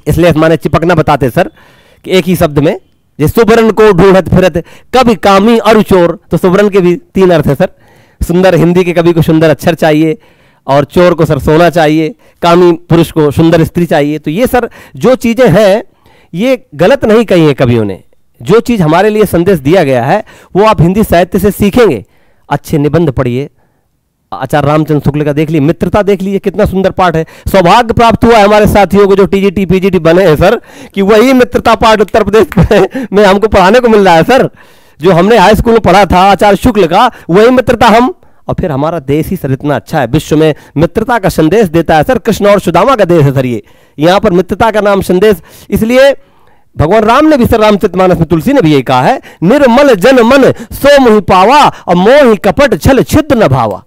इसलिए माने चिपकना बताते सर कि एक ही शब्द में, जैसे सुबरन को ढूंढत फिरत कभी कामी और चोर, तो सुबरन के भी 3 अर्थ है सर। सुंदर हिंदी के कवि को सुंदर अक्षर चाहिए, और चोर को सर सोना चाहिए, कामी पुरुष को सुंदर स्त्री चाहिए। तो ये सर जो चीजें हैं ये गलत नहीं कही है कवियों ने। जो चीज हमारे लिए संदेश दिया गया है वो आप हिंदी साहित्य से सीखेंगे। अच्छे निबंध पढ़िए, आचार्य रामचंद्र शुक्ल का देख लीजिए, मित्रता देख लीजिए, कितना सुंदर पाठ है। सौभाग्य प्राप्त हुआ है हमारे साथियों को जो टीजीटी पीजीटी बने हैं सर, कि वही मित्रता पाठ उत्तर प्रदेश में हमको पढ़ाने को मिल रहा है सर। जो हमने हाई स्कूल में पढ़ा था आचार्य शुक्ल का, वही मित्रता हम, और फिर हमारा देश ही सर इतना अच्छा है, विश्व में मित्रता का संदेश देता है सर। कृष्ण और सुदामा का देश है सर ये, यहाँ पर मित्रता का नाम संदेश। इसलिए भगवान राम ने भी सर रामचरितमानस में, तुलसी ने भी यही कहा है, निर्मल जन मन सो मोहि पावा, और मोहि कपट छल छिद्र न भावा।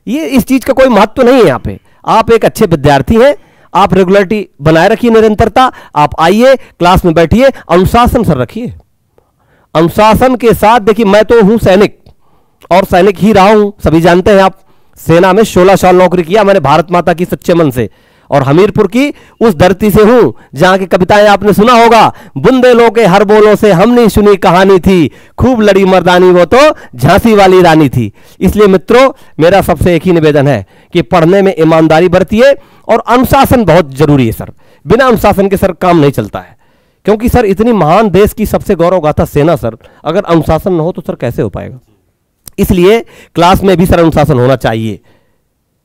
ये इस चीज का कोई महत्व नहीं है यहाँ पे। आप एक अच्छे विद्यार्थी हैं, आप रेगुलरिटी बनाए रखिए, निरंतरता। आप आइए, क्लास में बैठिए, अनुशासन सर रखिए। अनुशासन के साथ देखिए, मैं तो हूं सैनिक और सैनिक ही रहा हूं, सभी जानते हैं आप। सेना में 16 साल नौकरी किया मैंने भारत माता की सच्चे मन से, और हमीरपुर की उस धरती से हूं जहां की कविताएं आपने सुना होगा, बुंदेलों के हर बोलों से हमने सुनी कहानी थी, खूब लड़ी मर्दानी वो तो झांसी वाली रानी थी। इसलिए मित्रों, मेरा सबसे एक ही निवेदन है कि पढ़ने में ईमानदारी बरतिए और अनुशासन बहुत जरूरी है सर। बिना अनुशासन के सर काम नहीं चलता है, क्योंकि सर इतनी महान देश की सबसे गौरव गाथा सेना सर, अगर अनुशासन न हो तो सर कैसे हो पाएगा। इसलिए क्लास में भी सर अनुशासन होना चाहिए,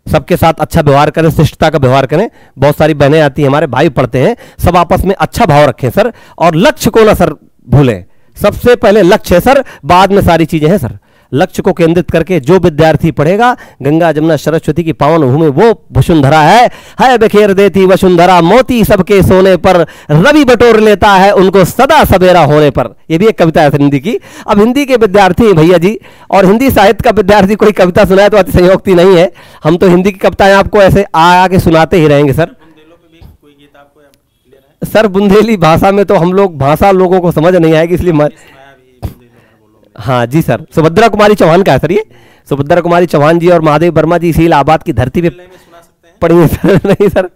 सबके साथ अच्छा व्यवहार करें, शिष्टता का व्यवहार करें। बहुत सारी बहनें आती हैं, हमारे भाई पढ़ते हैं, सब आपस में अच्छा भाव रखें सर, और लक्ष्य को ना सर भूलें। सबसे पहले लक्ष्य है सर, बाद में सारी चीजें हैं सर। लक्ष्य को केंद्रित करके जो विद्यार्थी पढ़ेगा, गंगा जमुना सरस्वती की पावन भूमि वो वसुंधरा है बिखेर देती वसुंधरा मोती सबके सोने पर, रवि बटोर लेता है उनको सदा सवेरा होने पर। ये भी एक कविता है हिंदी की। अब हिंदी के विद्यार्थी हैं भैया जी, और हिंदी साहित्य का विद्यार्थी कोई कविता सुनाए तो अतिशयोक्ति नहीं है। हम तो हिंदी की कविताएं आपको ऐसे आके सुनाते ही रहेंगे सर। सर बुंदेली भाषा में तो हम लोग भाषा लोगों को समझ नहीं आएगी, इसलिए हाँ जी सर, सुभद्रा कुमारी चौहान का है सर ये। सुभद्रा कुमारी चौहान जी और महादेव वर्मा जी इसी इलाहाबाद की धरती पे पढ़ी है सर। नहीं सर,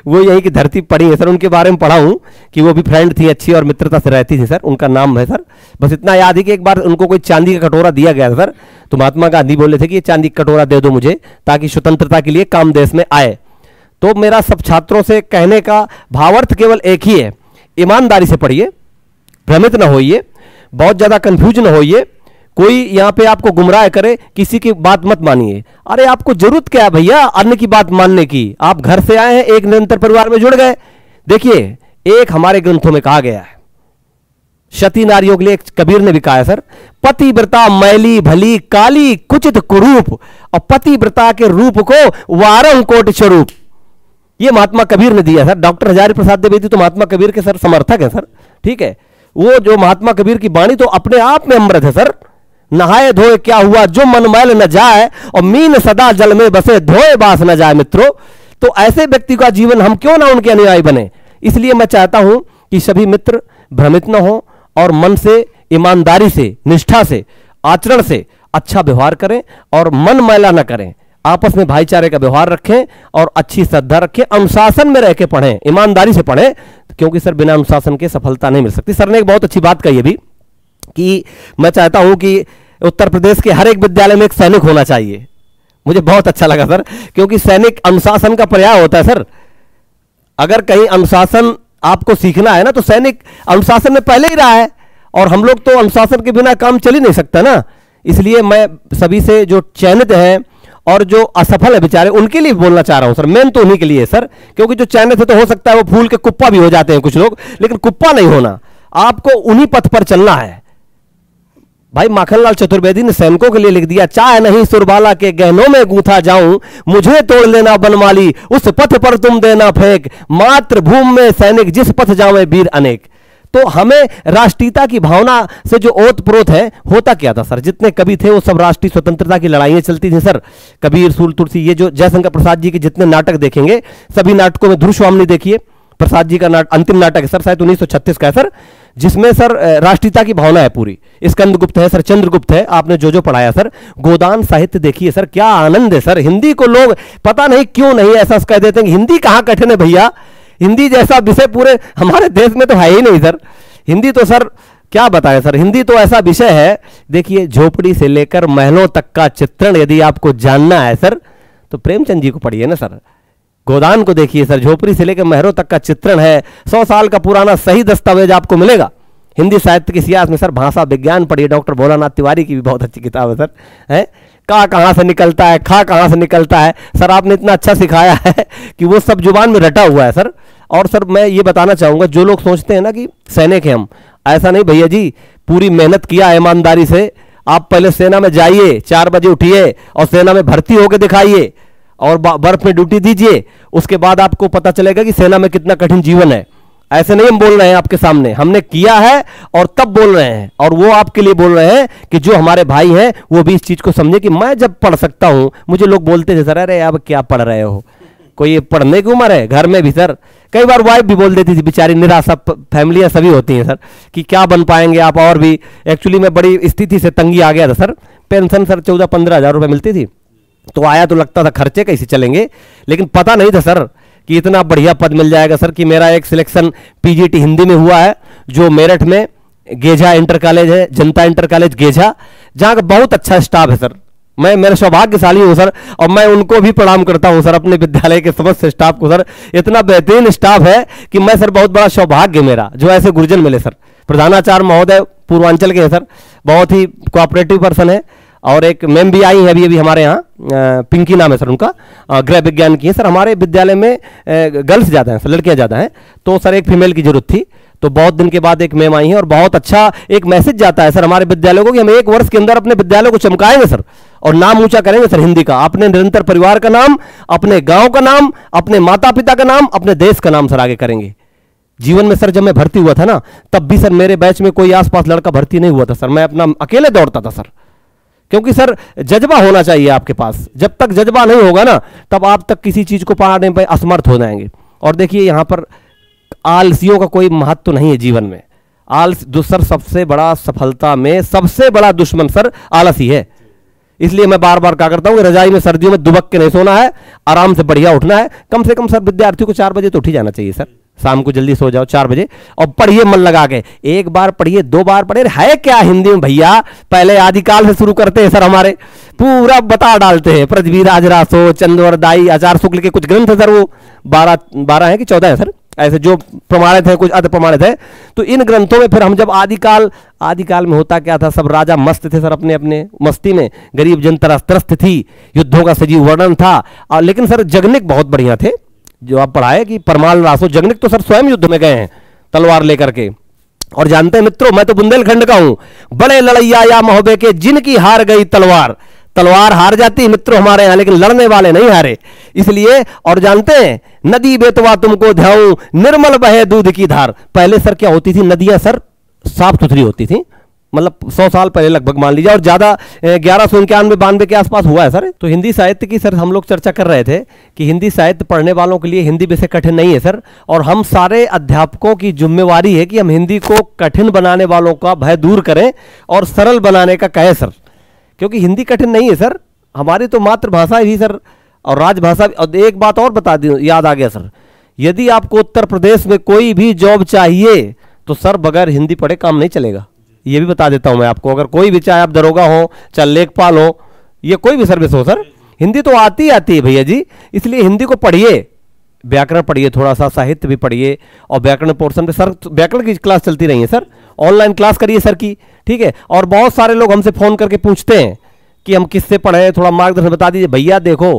वो यहीं की धरती पढ़ी है सर, उनके बारे में पढ़ा हूँ कि वो भी फ्रेंड थी अच्छी और मित्रता से रहती थी सर। उनका नाम है सर, बस इतना याद है कि एक बार उनको कोई चांदी का कटोरा दिया गया था सर, तो महात्मा गांधी बोले थे कि ये चांदी का कटोरा दे दो मुझे ताकि स्वतंत्रता के लिए काम देश में आए। तो मेरा सब छात्रों से कहने का भावार्थ केवल एक ही है, ईमानदारी से पढ़िए, भ्रमित न होइए, बहुत ज्यादा कंफ्यूज न होइए, कोई यहां पे आपको गुमराह करे किसी की बात मत मानिए। अरे आपको जरूरत क्या है भैया अन्य की बात मानने की? आप घर से आए हैं, एक निरंतर परिवार में जुड़ गए। देखिए, एक हमारे ग्रंथों में कहा गया है, सती नारियों के लिए कबीर ने भी कहा है सर, पतिव्रता मैली भली काली कुचित कुरूप, और पतिव्रता के रूप को वारं कोटि स्वरूप। ये महात्मा कबीर ने दिया सर। डॉक्टर हजारी प्रसाद द्विवेदी तो महात्मा कबीर के सर समर्थक है सर, ठीक है। वो जो महात्मा कबीर की वाणी तो अपने आप में अमृत है सर। नहाए धोए क्या हुआ जो मन मैल न जाए, और मीन सदा जल में बसे धोए बास न जाए। मित्रों, तो ऐसे व्यक्ति का जीवन हम क्यों ना उनके अनुयायी बने। इसलिए मैं चाहता हूं कि सभी मित्र भ्रमित न हो और मन से, ईमानदारी से, निष्ठा से, आचरण से अच्छा व्यवहार करें और मन मैला न करें। आपस में भाईचारे का व्यवहार रखें और अच्छी श्रद्धा रखें, अनुशासन में रह के पढ़ें, ईमानदारी से पढ़ें, क्योंकि सर बिना अनुशासन के सफलता नहीं मिल सकती। सर ने एक बहुत अच्छी बात कही है भी कि मैं चाहता हूं कि उत्तर प्रदेश के हर एक विद्यालय में एक सैनिक होना चाहिए। मुझे बहुत अच्छा लगा सर, क्योंकि सैनिक अनुशासन का पर्याय होता है सर। अगर कहीं अनुशासन आपको सीखना है ना, तो सैनिक अनुशासन में पहले ही रहा है, और हम लोग तो अनुशासन के बिना काम चल ही नहीं सकता ना। इसलिए मैं सभी से जो चयनित हैं और जो असफल है बेचारे, उनके लिए बोलना चाह रहा हूं सर। मेन तो उन्हीं के लिए सर, क्योंकि जो चयनित है तो हो सकता है वो फूल के कुप्पा भी हो जाते हैं कुछ लोग, लेकिन कुप्पा नहीं होना, आपको उन्हीं पथ पर चलना है। भाई माखनलाल चतुर्वेदी ने सैनिकों के लिए लिख दिया, चाहे नहीं सुरबाला के गहनों में गूंथा जाऊं, मुझे तोड़ लेना बनमाली, उस पथ पर तुम देना फेंक, मातृभूमि में सैनिक जिस पथ जावे वीर अनेक। तो हमें राष्ट्रीयता की भावना से जो ओत प्रोत है, होता क्या था सर, जितने कवि थे वो सब राष्ट्रीय स्वतंत्रता की लड़ाइयां चलती थी सर। कबीर, सूल तुलसी, ये जो जयशंकर प्रसाद जी के जितने नाटक देखेंगे, सभी नाटकों में ध्रुवस्वामिनी देखिए, प्रसाद जी का अंतिम नाटक है सर, शायद 1936 का है सर, जिसमें सर राष्ट्रीयता की भावना है पूरी। स्कंदगुप्त है सर, चंद्रगुप्त है, आपने जो जो पढ़ाया सर। गोदान साहित्य देखिए सर, क्या आनंद है सर। हिंदी को लोग पता नहीं क्यों नहीं ऐसा कह देते हैं कि हिंदी कहां कठिन है भैया। हिंदी जैसा विषय पूरे हमारे देश में तो है ही नहीं सर। हिंदी तो सर क्या बताएं सर, हिंदी तो ऐसा विषय है। देखिए, झोपड़ी से लेकर महलों तक का चित्रण यदि आपको जानना है सर, तो प्रेमचंद जी को पढ़िए ना सर। गोदान को देखिए सर, झोपड़ी से लेकर महलों तक का चित्रण है, 100 साल का पुराना सही दस्तावेज आपको मिलेगा। हिंदी साहित्य के इतिहास में सर भाषा विज्ञान पढ़िए, डॉक्टर भोलानाथ तिवारी की भी बहुत अच्छी किताब है सर। है का कहाँ से निकलता है, खा कहाँ से निकलता है, सर आपने इतना अच्छा सिखाया है कि वो सब जुबान में रटा हुआ है सर। और सर मैं ये बताना चाहूँगा, जो लोग सोचते हैं ना कि सैनिक हैं हम, ऐसा नहीं भैया जी। पूरी मेहनत किया ईमानदारी से। आप पहले सेना में जाइए, 4 बजे उठिए और सेना में भर्ती होकर दिखाइए और बर्फ में ड्यूटी दीजिए, उसके बाद आपको पता चलेगा कि सेना में कितना कठिन जीवन है। ऐसे नहीं हम बोल रहे हैं आपके सामने, हमने किया है और तब बोल रहे हैं, और वो आपके लिए बोल रहे हैं कि जो हमारे भाई हैं वो भी इस चीज को समझे कि मैं जब पढ़ सकता हूं। मुझे लोग बोलते थे सर, अरे अब क्या पढ़ रहे हो, कोई पढ़ने की उम्र है। घर में भी सर कई बार वाइफ भी बोल देती थी, बेचारी निराशा फैमिलियां सभी होती हैं सर, कि क्या बन पाएंगे आप। और भी एक्चुअली मैं बड़ी स्थिति से तंगी आ गया था सर। पेंशन सर 14-15 हज़ार रुपये मिलती थी, तो आया तो लगता था खर्चे कैसे चलेंगे, लेकिन पता नहीं था सर कि इतना बढ़िया पद मिल जाएगा सर कि मेरा एक सिलेक्शन पीजीटी हिंदी में हुआ है, जो मेरठ में गेझा इंटर कॉलेज है, जनता इंटर कॉलेज गेझा, जहां का बहुत अच्छा स्टाफ है सर। मैं मेरा सौभाग्यशाली हूं सर, और मैं उनको भी प्रणाम करता हूं सर, अपने विद्यालय के समस्त स्टाफ को सर। इतना बेहतरीन स्टाफ है कि मैं सर, बहुत बड़ा सौभाग्य मेरा जो ऐसे गुरुजन मिले सर। प्रधानाचार्य महोदय पूर्वांचल के हैं सर, बहुत ही कोऑपरेटिव पर्सन है। और एक मैम भी आई है अभी हमारे यहाँ, पिंकी नाम है सर उनका, गृह विज्ञान की है सर। हमारे विद्यालय में गर्ल्स ज़्यादा हैं सर, लड़कियाँ ज़्यादा हैं, तो सर एक फीमेल की जरूरत थी, तो बहुत दिन के बाद एक मैम आई है, और बहुत अच्छा एक मैसेज जाता है सर हमारे विद्यालय को कि हम 1 वर्ष के अंदर अपने विद्यालय को चमकाएंगे सर, और नाम ऊंचा करेंगे सर हिंदी का, अपने निरंतर परिवार का नाम, अपने गांव का नाम, अपने माता पिता का नाम, अपने देश का नाम सर आगे करेंगे। जीवन में सर जब मैं भर्ती हुआ था ना, तब भी सर मेरे बैच में कोई आसपास लड़का भर्ती नहीं हुआ था सर, मैं अपना अकेले दौड़ता था सर। क्योंकि सर जज्बा होना चाहिए आपके पास, जब तक जज्बा नहीं होगा ना, तब आप तक किसी चीज को पाने में असमर्थ हो जाएंगे। और देखिए यहां पर आलसियों का कोई महत्व नहीं है जीवन में। सर सबसे बड़ा सफलता में सबसे बड़ा दुश्मन सर आलस ही है। इसलिए मैं बार बार कहा करता हूं कि रजाई में सर्दियों में दुबक के नहीं सोना है, आराम से बढ़िया उठना है। कम से कम सर विद्यार्थियों को 4 बजे तो उठ ही जाना चाहिए सर, शाम को जल्दी सो जाओ 4 बजे, और पढ़िए मन लगा के। 1 बार पढ़िए, 2 बार पढ़िए, है क्या हिंदी में भैया, पहले आदिकाल से शुरू करते हैं सर, हमारे पूरा बता डालते हैं। पृथ्वीराज रासो, चंद्रवरदाई, आचार्य शुक्ल के कुछ ग्रंथ है सर, वो 12 है कि 14 है सर, ऐसे जो प्रमाणित है, कुछ अर्ध प्रमाणित है। तो इन ग्रंथों में फिर हम जब आदिकाल में होता क्या था, सब राजा मस्त थे सर, अपने अपने मस्ती में, गरीब जनता त्रस्त थी, युद्धों का सजीव वर्णन था। लेकिन सर जगनिक बहुत बढ़िया थे, जो आप पढ़ाए कि परमाल रासो जगनिक तो सर स्वयं युद्ध में गए हैं तलवार लेकर के। और जानते हैं मित्रों, मैं तो बुंदेलखंड का हूं, बड़े लड़ैया या महोदय के जिनकी हार गई तलवार। तलवार हार जाती मित्रों हमारे यहां, लेकिन लड़ने वाले नहीं हारे। इसलिए, और जानते हैं, नदी बेतवा तुमको ध्याऊं, निर्मल बहे दूध की धार। पहले सर क्या होती थी, नदियां सर साफ सुथरी होती थी, मतलब 100 साल पहले लगभग मान लीजिए, और ज्यादा 1191-92 के आसपास हुआ है सर। तो हिंदी साहित्य की सर हम लोग चर्चा कर रहे थे कि हिंदी साहित्य पढ़ने वालों के लिए हिंदी विषय कठिन नहीं है सर, और हम सारे अध्यापकों की जिम्मेवारी है कि हम हिंदी को कठिन बनाने वालों का भय दूर करें और सरल बनाने का कहें सर। क्योंकि हिंदी कठिन नहीं है सर, हमारी तो मातृभाषा भी सर, और राजभाषा। और एक बात और बता दी, याद आ गया सर, यदि आपको उत्तर प्रदेश में कोई भी जॉब चाहिए तो सर बगैर हिंदी पढ़े काम नहीं चलेगा। ये भी बता देता हूं मैं आपको, अगर कोई भी, चाहे आप दरोगा हो, चाहे लेखपाल हो, ये कोई भी सर्विस हो सर, हिंदी तो आती है भैया जी। इसलिए हिंदी को पढ़िए, व्याकरण पढ़िए, थोड़ा सा साहित्य भी पढ़िए, और व्याकरण पोर्शन पे सर व्याकरण की क्लास चलती रही है सर, ऑनलाइन क्लास करिए सर की, ठीक है। और बहुत सारे लोग हमसे फोन करके पूछते हैं कि हम किससे पढ़े, थोड़ा मार्गदर्शन बता दीजिए। भैया देखो,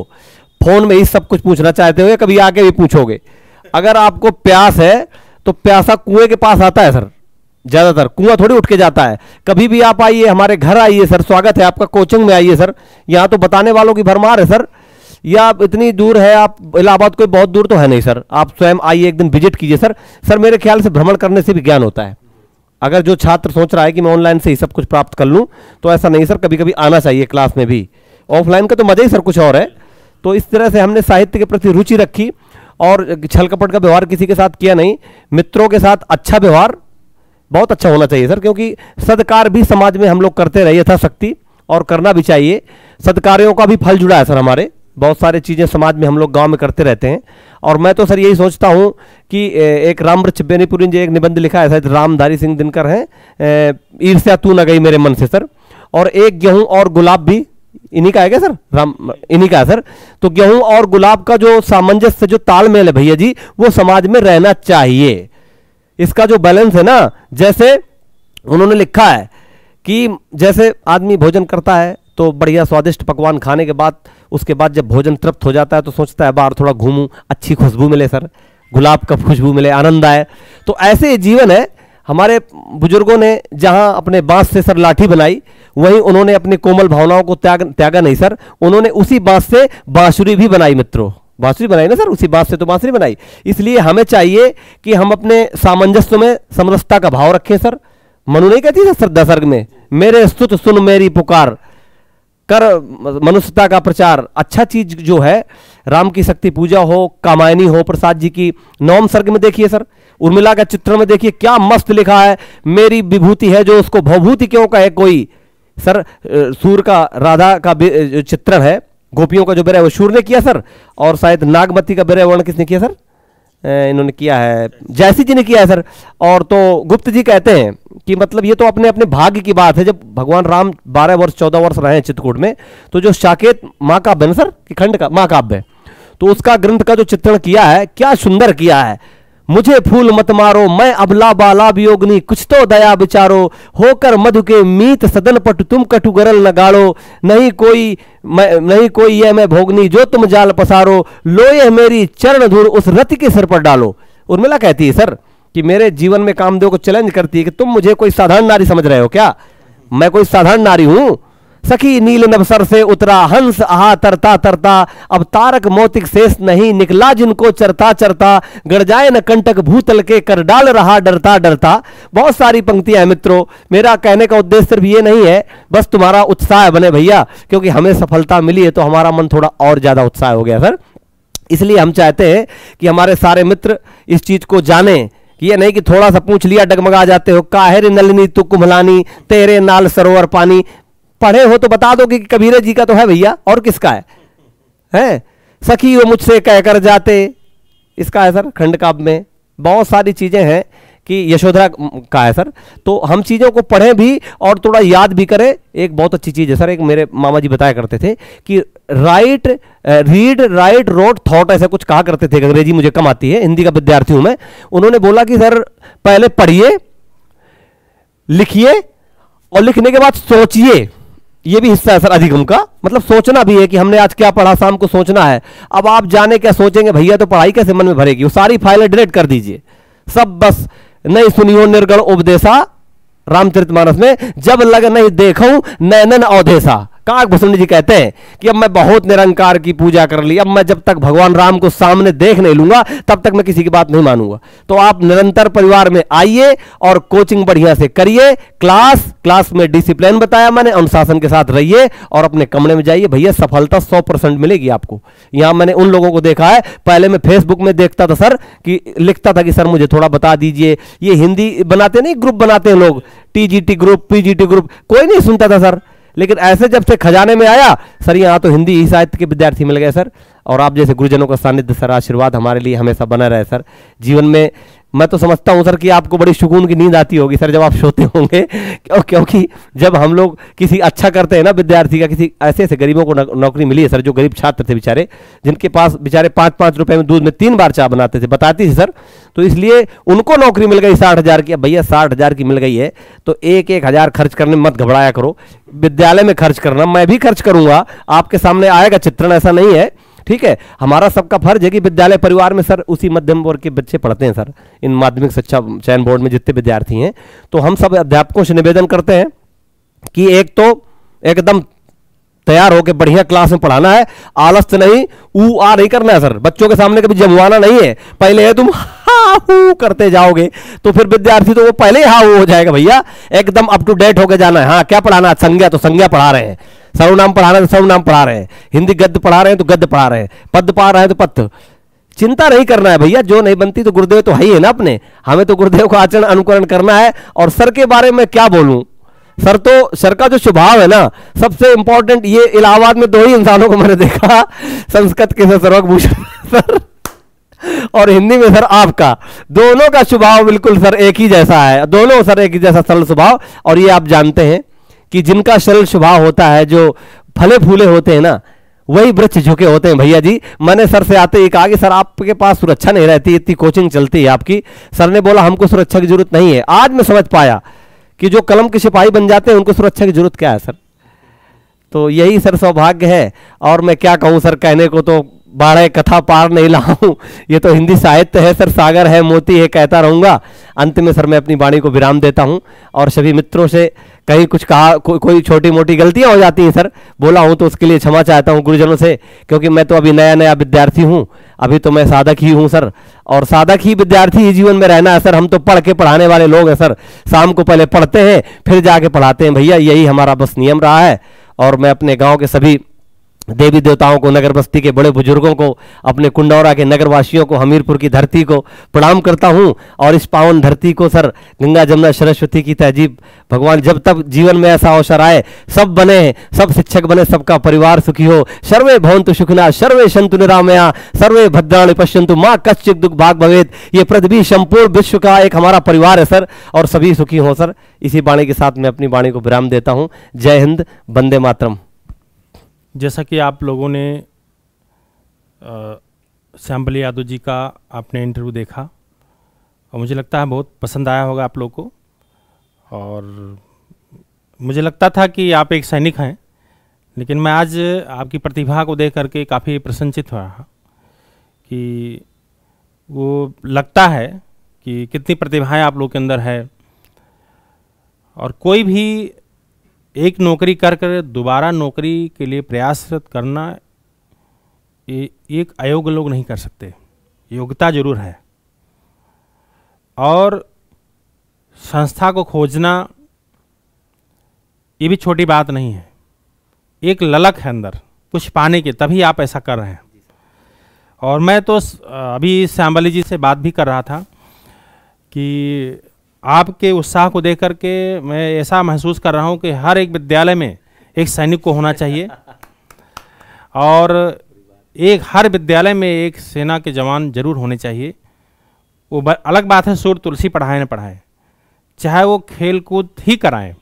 फोन में ही सब कुछ पूछना चाहते हो, कभी आके भी पूछोगे। अगर आपको प्यास है तो प्यासा कुएं के पास आता है सर, ज्यादातर कुआं थोड़ी उठ के जाता है। कभी भी आप आइए, हमारे घर आइए सर, स्वागत है आपका, कोचिंग में आइए सर, यहाँ तो बताने वालों की भरमार है सर। या आप इतनी दूर है, आप इलाहाबाद कोई बहुत दूर तो है नहीं सर, आप स्वयं आइए, एक दिन विजिट कीजिए सर। सर मेरे ख्याल से भ्रमण करने से भी ज्ञान होता है। अगर जो छात्र सोच रहा है कि मैं ऑनलाइन से ही सब कुछ प्राप्त कर लूं, तो ऐसा नहीं सर, कभी कभी आना चाहिए क्लास में भी। ऑफलाइन का तो मजा ही सर कुछ और है। तो इस तरह से हमने साहित्य के प्रति रुचि रखी, और छल कपट का व्यवहार किसी के साथ किया नहीं। मित्रों के साथ अच्छा व्यवहार बहुत अच्छा होना चाहिए सर, क्योंकि सदकार भी समाज में हम लोग करते रहे यथाशक्ति, और करना भी चाहिए। सदकार्यों का भी फल जुड़ा है सर, हमारे बहुत सारे चीज़ें समाज में हम लोग गांव में करते रहते हैं। और मैं तो सर यही सोचता हूं कि एक रामवृक्ष बेनीपुरी जी एक निबंध लिखा है, शायद रामधारी सिंह दिनकर हैं, ईर्ष्या तू न गई मेरे मन से सर। और एक गेहूं और गुलाब भी इन्हीं का है क्या सर, इन्हीं का है सर। तो गेहूं और गुलाब का जो सामंजस्य, जो तालमेल है भैया जी, वो समाज में रहना चाहिए। इसका जो बैलेंस है ना, जैसे उन्होंने लिखा है कि जैसे आदमी भोजन करता है तो बढ़िया स्वादिष्ट पकवान खाने के बाद, उसके बाद जब भोजन तृप्त हो जाता है तो सोचता है बाहर थोड़ा घूमूं, अच्छी खुशबू मिले सर, गुलाब का खुशबू मिले, आनंद आए। तो ऐसे ही जीवन है। हमारे बुजुर्गों ने जहां अपने बांस से सर लाठी बनाई, वहीं उन्होंने अपनी कोमल भावनाओं को त्यागा नहीं सर, उन्होंने उसी बांस से बांसुरी भी बनाई मित्रों। बांसुरी बनाई ना सर, उसी बांस से तो बांसुरी बनाई। इसलिए हमें चाहिए कि हम अपने सामंजस्य में समरसता का भाव रखें सर। मनु नहीं कहती सर दशर्ग में, मेरे स्तुत सुन मेरी पुकार, कर मनुष्यता का प्रचार। अच्छा चीज जो है, राम की शक्ति पूजा हो, कामायनी हो, प्रसाद जी की 9वें सर्ग में देखिए सर, उर्मिला का चित्र में देखिए क्या मस्त लिखा है, मेरी विभूति है जो उसको भवभूति क्यों कहे कोई। सर सूर का राधा का चित्रण है, गोपियों का जो विरह वो शूर ने किया सर, और शायद नागमती का विरह वर्णन किसने किया सर? इन्होंने किया है, जयसी जी ने किया है सर। और तो गुप्त जी कहते हैं कि मतलब ये तो अपने अपने भाग्य की बात है, जब भगवान राम 12 वर्ष 14 वर्ष रहे हैं चित्रकूट में, तो जो साकेत महाकाव्य है ना सर, कि खंड का महाकाव्य, तो उसका ग्रंथ का जो चित्रण किया है क्या सुंदर किया है। मुझे फूल मत मारो, मैं अबला बाला वियोगनी, कुछ तो दया विचारो, होकर मधु के मीत सदन पट, तुम कटु गरल न गाड़ो, नहीं कोई ये मैं भोगनी, जो तुम जाल पसारो, लोये मेरी चरण धूल उस रति के सिर पर डालो। उर्मिला कहती है सर कि मेरे जीवन में कामदेव को चैलेंज करती है कि तुम मुझे कोई साधारण नारी समझ रहे हो क्या? मैं कोई साधारण नारी हूं? सखी नील नभसर से उतरा हंस, आहा तरता तरता, अब तारक मोतिक शेष नहीं, निकला जिनको चरता चरता, गड़ जाए न कंटक भूतल के, कर डाल रहा डरता डरता। बहुत सारी पंक्तियां हैं मित्रों। मेरा कहने का उद्देश्य सिर्फ ये नहीं है बस तुम्हारा उत्साह बने भैया, क्योंकि हमें सफलता मिली है तो हमारा मन थोड़ा और ज्यादा उत्साह हो गया सर। इसलिए हम चाहते हैं कि हमारे सारे मित्र इस चीज को जाने, ये नहीं कि थोड़ा सा पूछ लिया डगमगा जाते हो। काहेर नलिनी तू कुम्हलानी, तेरे नाल सरोवर पानी। पढ़े हो तो बता दो कि कबीर जी का तो है भैया, और किसका है? सखी वो मुझसे कहकर जाते, इसका है सर खंड काव्य में। बहुत सारी चीजें हैं कि यशोधरा का है सर। तो हम चीजों को पढ़ें भी और थोड़ा याद भी करें। एक बहुत अच्छी चीज है सर, एक मेरे मामा जी बताया करते थे कि रीड राइट रोट थॉट, ऐसा कुछ कहा करते थे। अंग्रेजी मुझे कम आती है, हिंदी का विद्यार्थी हूं मैं। उन्होंने बोला कि सर पहले पढ़िए, लिखिए, और लिखने के बाद सोचिए। ये भी हिस्सा है सर अधिगम का, मतलब सोचना भी है कि हमने आज क्या पढ़ा, शाम को सोचना है। अब आप जाने क्या सोचेंगे भैया, तो पढ़ाई कैसे मन में भरेगी? वो सारी फाइलें डिलीट कर दीजिए सब, बस नहीं सुनियो निर्गण उपदेशा, रामचरितमानस में, जब लग नहीं देखूं नैनन अवधेशा। काकभूषण जी कहते हैं कि अब मैं बहुत निरंकार की पूजा कर ली, अब मैं जब तक भगवान राम को सामने देख नहीं लूंगा तब तक मैं किसी की बात नहीं मानूंगा। तो आप निरंतर परिवार में आइए और कोचिंग बढ़िया से करिए। क्लास में डिसिप्लिन बताया मैंने, अनुशासन के साथ रहिए और अपने कमरे में जाइए भैया, सफलता 100% मिलेगी आपको। यहां मैंने उन लोगों को देखा है, पहले मैं फेसबुक में देखता था सर कि लिखता था कि सर मुझे थोड़ा बता दीजिए, ये हिंदी बनाते नहीं, ग्रुप बनाते हैं लोग, टीजीटी ग्रुप, पीजीटी ग्रुप, कोई नहीं सुनता था सर। लेकिन ऐसे जब से खजाने में आया सर, यहाँ तो हिंदी ही साहित्य के विद्यार्थी मिल गए सर। और आप जैसे गुरुजनों का सानिध्य सर, आशीर्वाद हमारे लिए हमेशा बना रहे सर जीवन में। मैं तो समझता हूं सर कि आपको बड़ी सुकून की नींद आती होगी सर जब आप सोते होंगे, क्योंकि जब हम लोग किसी अच्छा करते हैं ना विद्यार्थी का, किसी ऐसे ऐसे गरीबों को नौकरी मिली है सर, जो गरीब छात्र थे बेचारे, जिनके पास बेचारे 5-5 रुपए में दूध में 3 बार चाय बनाते थे, बताती थी सर। तो इसलिए उनको नौकरी मिल गई 60,000 की। अब भैया 60,000 की मिल गई है तो 1-1 हज़ार खर्च करने में मत घबराया करो। विद्यालय में खर्च करना, मैं भी खर्च करूंगा, आपके सामने आएगा चित्रण, ऐसा नहीं है, ठीक है। हमारा सबका फर्ज है कि विद्यालय परिवार में सर उसी मध्यम वर्ग के बच्चे पढ़ते हैं सर, इन माध्यमिक शिक्षा चयन बोर्ड में जितने विद्यार्थी हैं। तो हम सब अध्यापकों से निवेदन करते हैं कि एक तो एकदम तैयार होकर बढ़िया क्लास में पढ़ाना है, आलस्य नहीं, ऊ आ नहीं करना है सर, बच्चों के सामने कभी जमवाना नहीं है। पहले है तुम हा हू करते जाओगे तो फिर विद्यार्थी तो वो पहले ही हा हू हो जाएगा भैया। एकदम अप टू डेट होकर जाना है। हाँ क्या पढ़ाना है? संज्ञा तो संज्ञा पढ़ा रहे हैं, सर्वनाम पढ़ा रहे हैं तो सर्वनाम पढ़ा रहे हैं, हिंदी गद्य पढ़ा रहे हैं तो गद्य पढ़ा रहे हैं, पद पढ़ा रहे हैं तो पद। चिंता नहीं करना है भैया, जो नहीं बनती तो गुरुदेव तो है ही है ना अपने, हमें तो गुरुदेव का आचरण अनुकरण करना है। और सर के बारे में क्या बोलूं, सर तो सर का जो स्वभाव है ना, सबसे इंपॉर्टेंट, ये इलाहाबाद में 2 ही इंसानों को मैंने देखा, संस्कृत के सर सर्वभूषण सर और हिंदी में सर आपका, दोनों का स्वभाव बिल्कुल सर एक ही जैसा है, दोनों सर एक ही जैसा सरल स्वभाव। और ये आप जानते हैं कि जिनका सरल स्वभाव होता है, जो फले फूले होते हैं ना, वही वृक्ष झुके होते हैं भैया जी। मैंने सर से आते ही कहा कि सर आपके पास सुरक्षा नहीं रहती, इतनी कोचिंग चलती है आपकी। सर ने बोला हमको सुरक्षा की जरूरत नहीं है। आज मैं समझ पाया कि जो कलम के सिपाही बन जाते हैं उनको सुरक्षा की जरूरत क्या है सर। तो यही सर सौभाग्य है। और मैं क्या कहूँ सर, कहने को तो बारह कथा पार नहीं लाऊं, ये तो हिंदी साहित्य है सर, सागर है मोती है, कहता रहूंगा। अंत में सर मैं अपनी वाणी को विराम देता हूं और सभी मित्रों से कहीं कुछ कहा, कोई छोटी मोटी गलतियां हो जाती हैं सर, बोला हूं तो उसके लिए क्षमा चाहता हूं गुरुजनों से, क्योंकि मैं तो अभी नया नया विद्यार्थी हूं, अभी तो मैं साधक ही हूं सर, और साधक ही विद्यार्थी ही जीवन में रहना है सर। हम तो पढ़ के पढ़ाने वाले लोग हैं सर, शाम को पहले पढ़ते हैं फिर जाके पढ़ाते हैं भैया, यही हमारा बस नियम रहा है। और मैं अपने गाँव के सभी देवी देवताओं को, नगर बस्ती के बड़े बुजुर्गों को, अपने कुंडौरा के नगरवासियों को, हमीरपुर की धरती को प्रणाम करता हूं। और इस पावन धरती को सर गंगा जमुना सरस्वती की तहजीब भगवान जब तक जीवन में ऐसा अवसर आए सब बने, सब शिक्षक बने, सबका परिवार सुखी हो। सर्वे भवन्तु सुखिनः, सर्वे सन्तु निरामया, सर्वे भद्राणि पश्यन्तु, मां कश्चित् दुःख भाग भवेत्। ये पृथ्वी संपूर्ण विश्व का एक हमारा परिवार है सर, और सभी सुखी हो सर। इसी वाणी के साथ मैं अपनी वाणी को विराम देता हूँ। जय हिंद, वंदे मातरम। जैसा कि आप लोगों ने श्यामबली यादव जी का आपने इंटरव्यू देखा और मुझे लगता है बहुत पसंद आया होगा आप लोगों को। और मुझे लगता था कि आप एक सैनिक हैं, लेकिन मैं आज आपकी प्रतिभा को देख करके काफ़ी प्रसन्नचित हो रहा कि वो लगता है कि कितनी प्रतिभाएं आप लोग के अंदर है। और कोई भी एक नौकरी कर कर दोबारा नौकरी के लिए प्रयासरत करना एक अयोग्य लोग नहीं कर सकते, योग्यता जरूर है। और संस्था को खोजना ये भी छोटी बात नहीं है, एक ललक है अंदर कुछ पाने के, तभी आप ऐसा कर रहे हैं। और मैं तो अभी श्यामबली जी से बात भी कर रहा था कि आपके उत्साह को देख करके मैं ऐसा महसूस कर रहा हूं कि हर एक विद्यालय में एक सैनिक को होना चाहिए, और हर विद्यालय में एक सेना के जवान जरूर होने चाहिए। वो अलग बात है सूर्य तुलसी पढ़ाए न पढ़ाए, चाहे वो खेल कूद ही कराएं,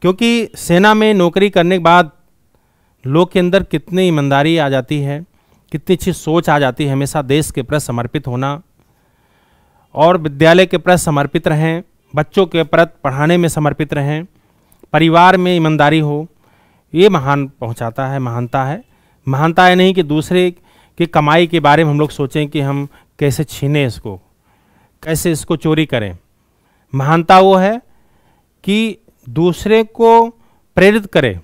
क्योंकि सेना में नौकरी करने के बाद लोग के अंदर कितनी ईमानदारी आ जाती है, कितनी अच्छी सोच आ जाती है। हमेशा देश के प्रति समर्पित होना और विद्यालय के प्रति समर्पित रहें, बच्चों के प्रति पढ़ाने में समर्पित रहें, परिवार में ईमानदारी हो, ये महान पहुंचाता है, महानता है। महानता है नहीं कि दूसरे की कमाई के बारे में हम लोग सोचें कि हम कैसे छीनें इसको, कैसे इसको चोरी करें। महानता वो है कि दूसरे को प्रेरित करें।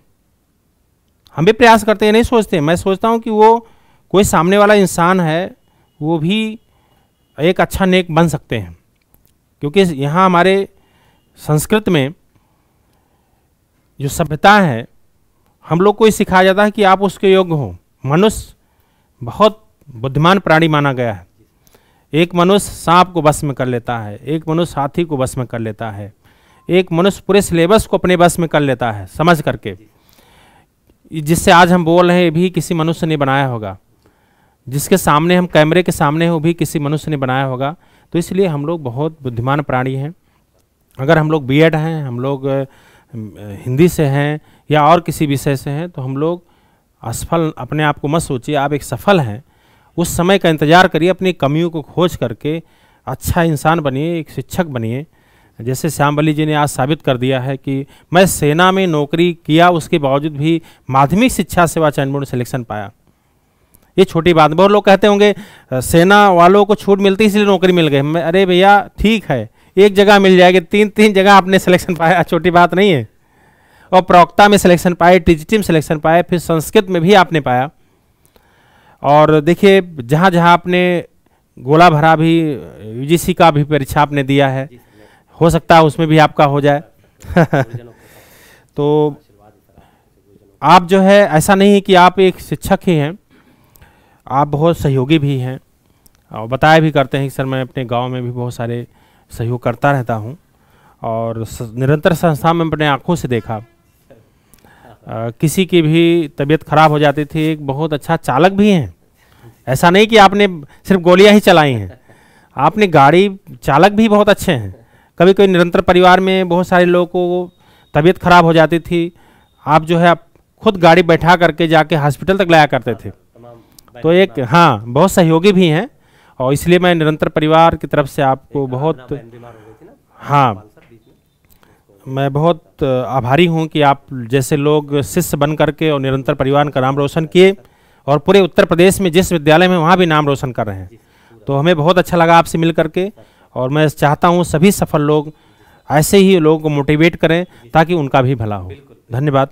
हम भी प्रयास करते हैं, नहीं सोचते। मैं सोचता हूँ कि वो कोई सामने वाला इंसान है, वो भी एक अच्छा नेक बन सकते हैं, क्योंकि यहाँ हमारे संस्कृत में जो सभ्यता है, हम लोग को ये सिखाया जाता है कि आप उसके योग्य हो। मनुष्य बहुत बुद्धिमान प्राणी माना गया है। एक मनुष्य सांप को वश में कर लेता है, एक मनुष्य हाथी को वश में कर लेता है, एक मनुष्य पूरे सिलेबस को अपने वश में कर लेता है समझ करके। जिससे आज हम बोल रहे हैं, ये भी किसी मनुष्य ने बनाया होगा। जिसके सामने हम कैमरे के सामने हो भी किसी मनुष्य ने बनाया होगा। तो इसलिए हम लोग बहुत बुद्धिमान प्राणी हैं। अगर हम लोग बीएड हैं, हम लोग हिंदी से हैं या और किसी विषय से हैं, तो हम लोग असफल अपने आप को मत सोचिए, आप एक सफल हैं। उस समय का इंतज़ार करिए, अपनी कमियों को खोज करके अच्छा इंसान बनिए, एक शिक्षक बनिए। जैसे श्यामबली जी ने आज साबित कर दिया है कि मैं सेना में नौकरी किया, उसके बावजूद भी माध्यमिक शिक्षा सेवा चयन बोर्ड में सिलेक्शन पाया। ये छोटी बात। बहुत लोग कहते होंगे सेना वालों को छूट मिलती इसलिए नौकरी मिल गई। मैं अरे भैया ठीक है, एक जगह मिल जाएगी, तीन जगह आपने सिलेक्शन पाया, छोटी बात नहीं है। और प्रवक्ता में सिलेक्शन पाए, टीजीटी में सिलेक्शन पाए, फिर संस्कृत में भी आपने पाया। और देखिए जहाँ जहाँ आपने गोला भरा भी, यूजीसी का भी परीक्षा आपने दिया है, हो सकता है उसमें भी आपका हो जाए। तो आप जो है, ऐसा नहीं है कि आप एक शिक्षक ही हैं, आप बहुत सहयोगी भी हैं और बताया भी करते हैं कि सर मैं अपने गांव में भी बहुत सारे सहयोग करता रहता हूं। और निरंतर संस्था में अपने आँखों से देखा किसी की भी तबीयत खराब हो जाती थी। एक बहुत अच्छा चालक भी हैं, ऐसा नहीं कि आपने सिर्फ गोलियां ही चलाई हैं, आपने गाड़ी चालक भी बहुत अच्छे हैं। कभी कभी निरंतर परिवार में बहुत सारे लोगों को तबीयत खराब हो जाती थी, आप जो है आप खुद गाड़ी बैठा करके जाके हॉस्पिटल तक लाया करते थे। तो एक हाँ बहुत सहयोगी भी हैं, और इसलिए मैं निरंतर परिवार की तरफ से आपको बहुत मैं बहुत आभारी हूं कि आप जैसे लोग शिष्य बन करके और निरंतर परिवार का नाम रोशन किए, और पूरे उत्तर प्रदेश में जिस विद्यालय में वहाँ भी नाम रोशन कर रहे हैं। तो हमें बहुत अच्छा लगा आपसे मिल करके, और मैं चाहता हूँ सभी सफल लोग ऐसे ही लोगों को मोटिवेट करें ताकि उनका भी भला हो। धन्यवाद।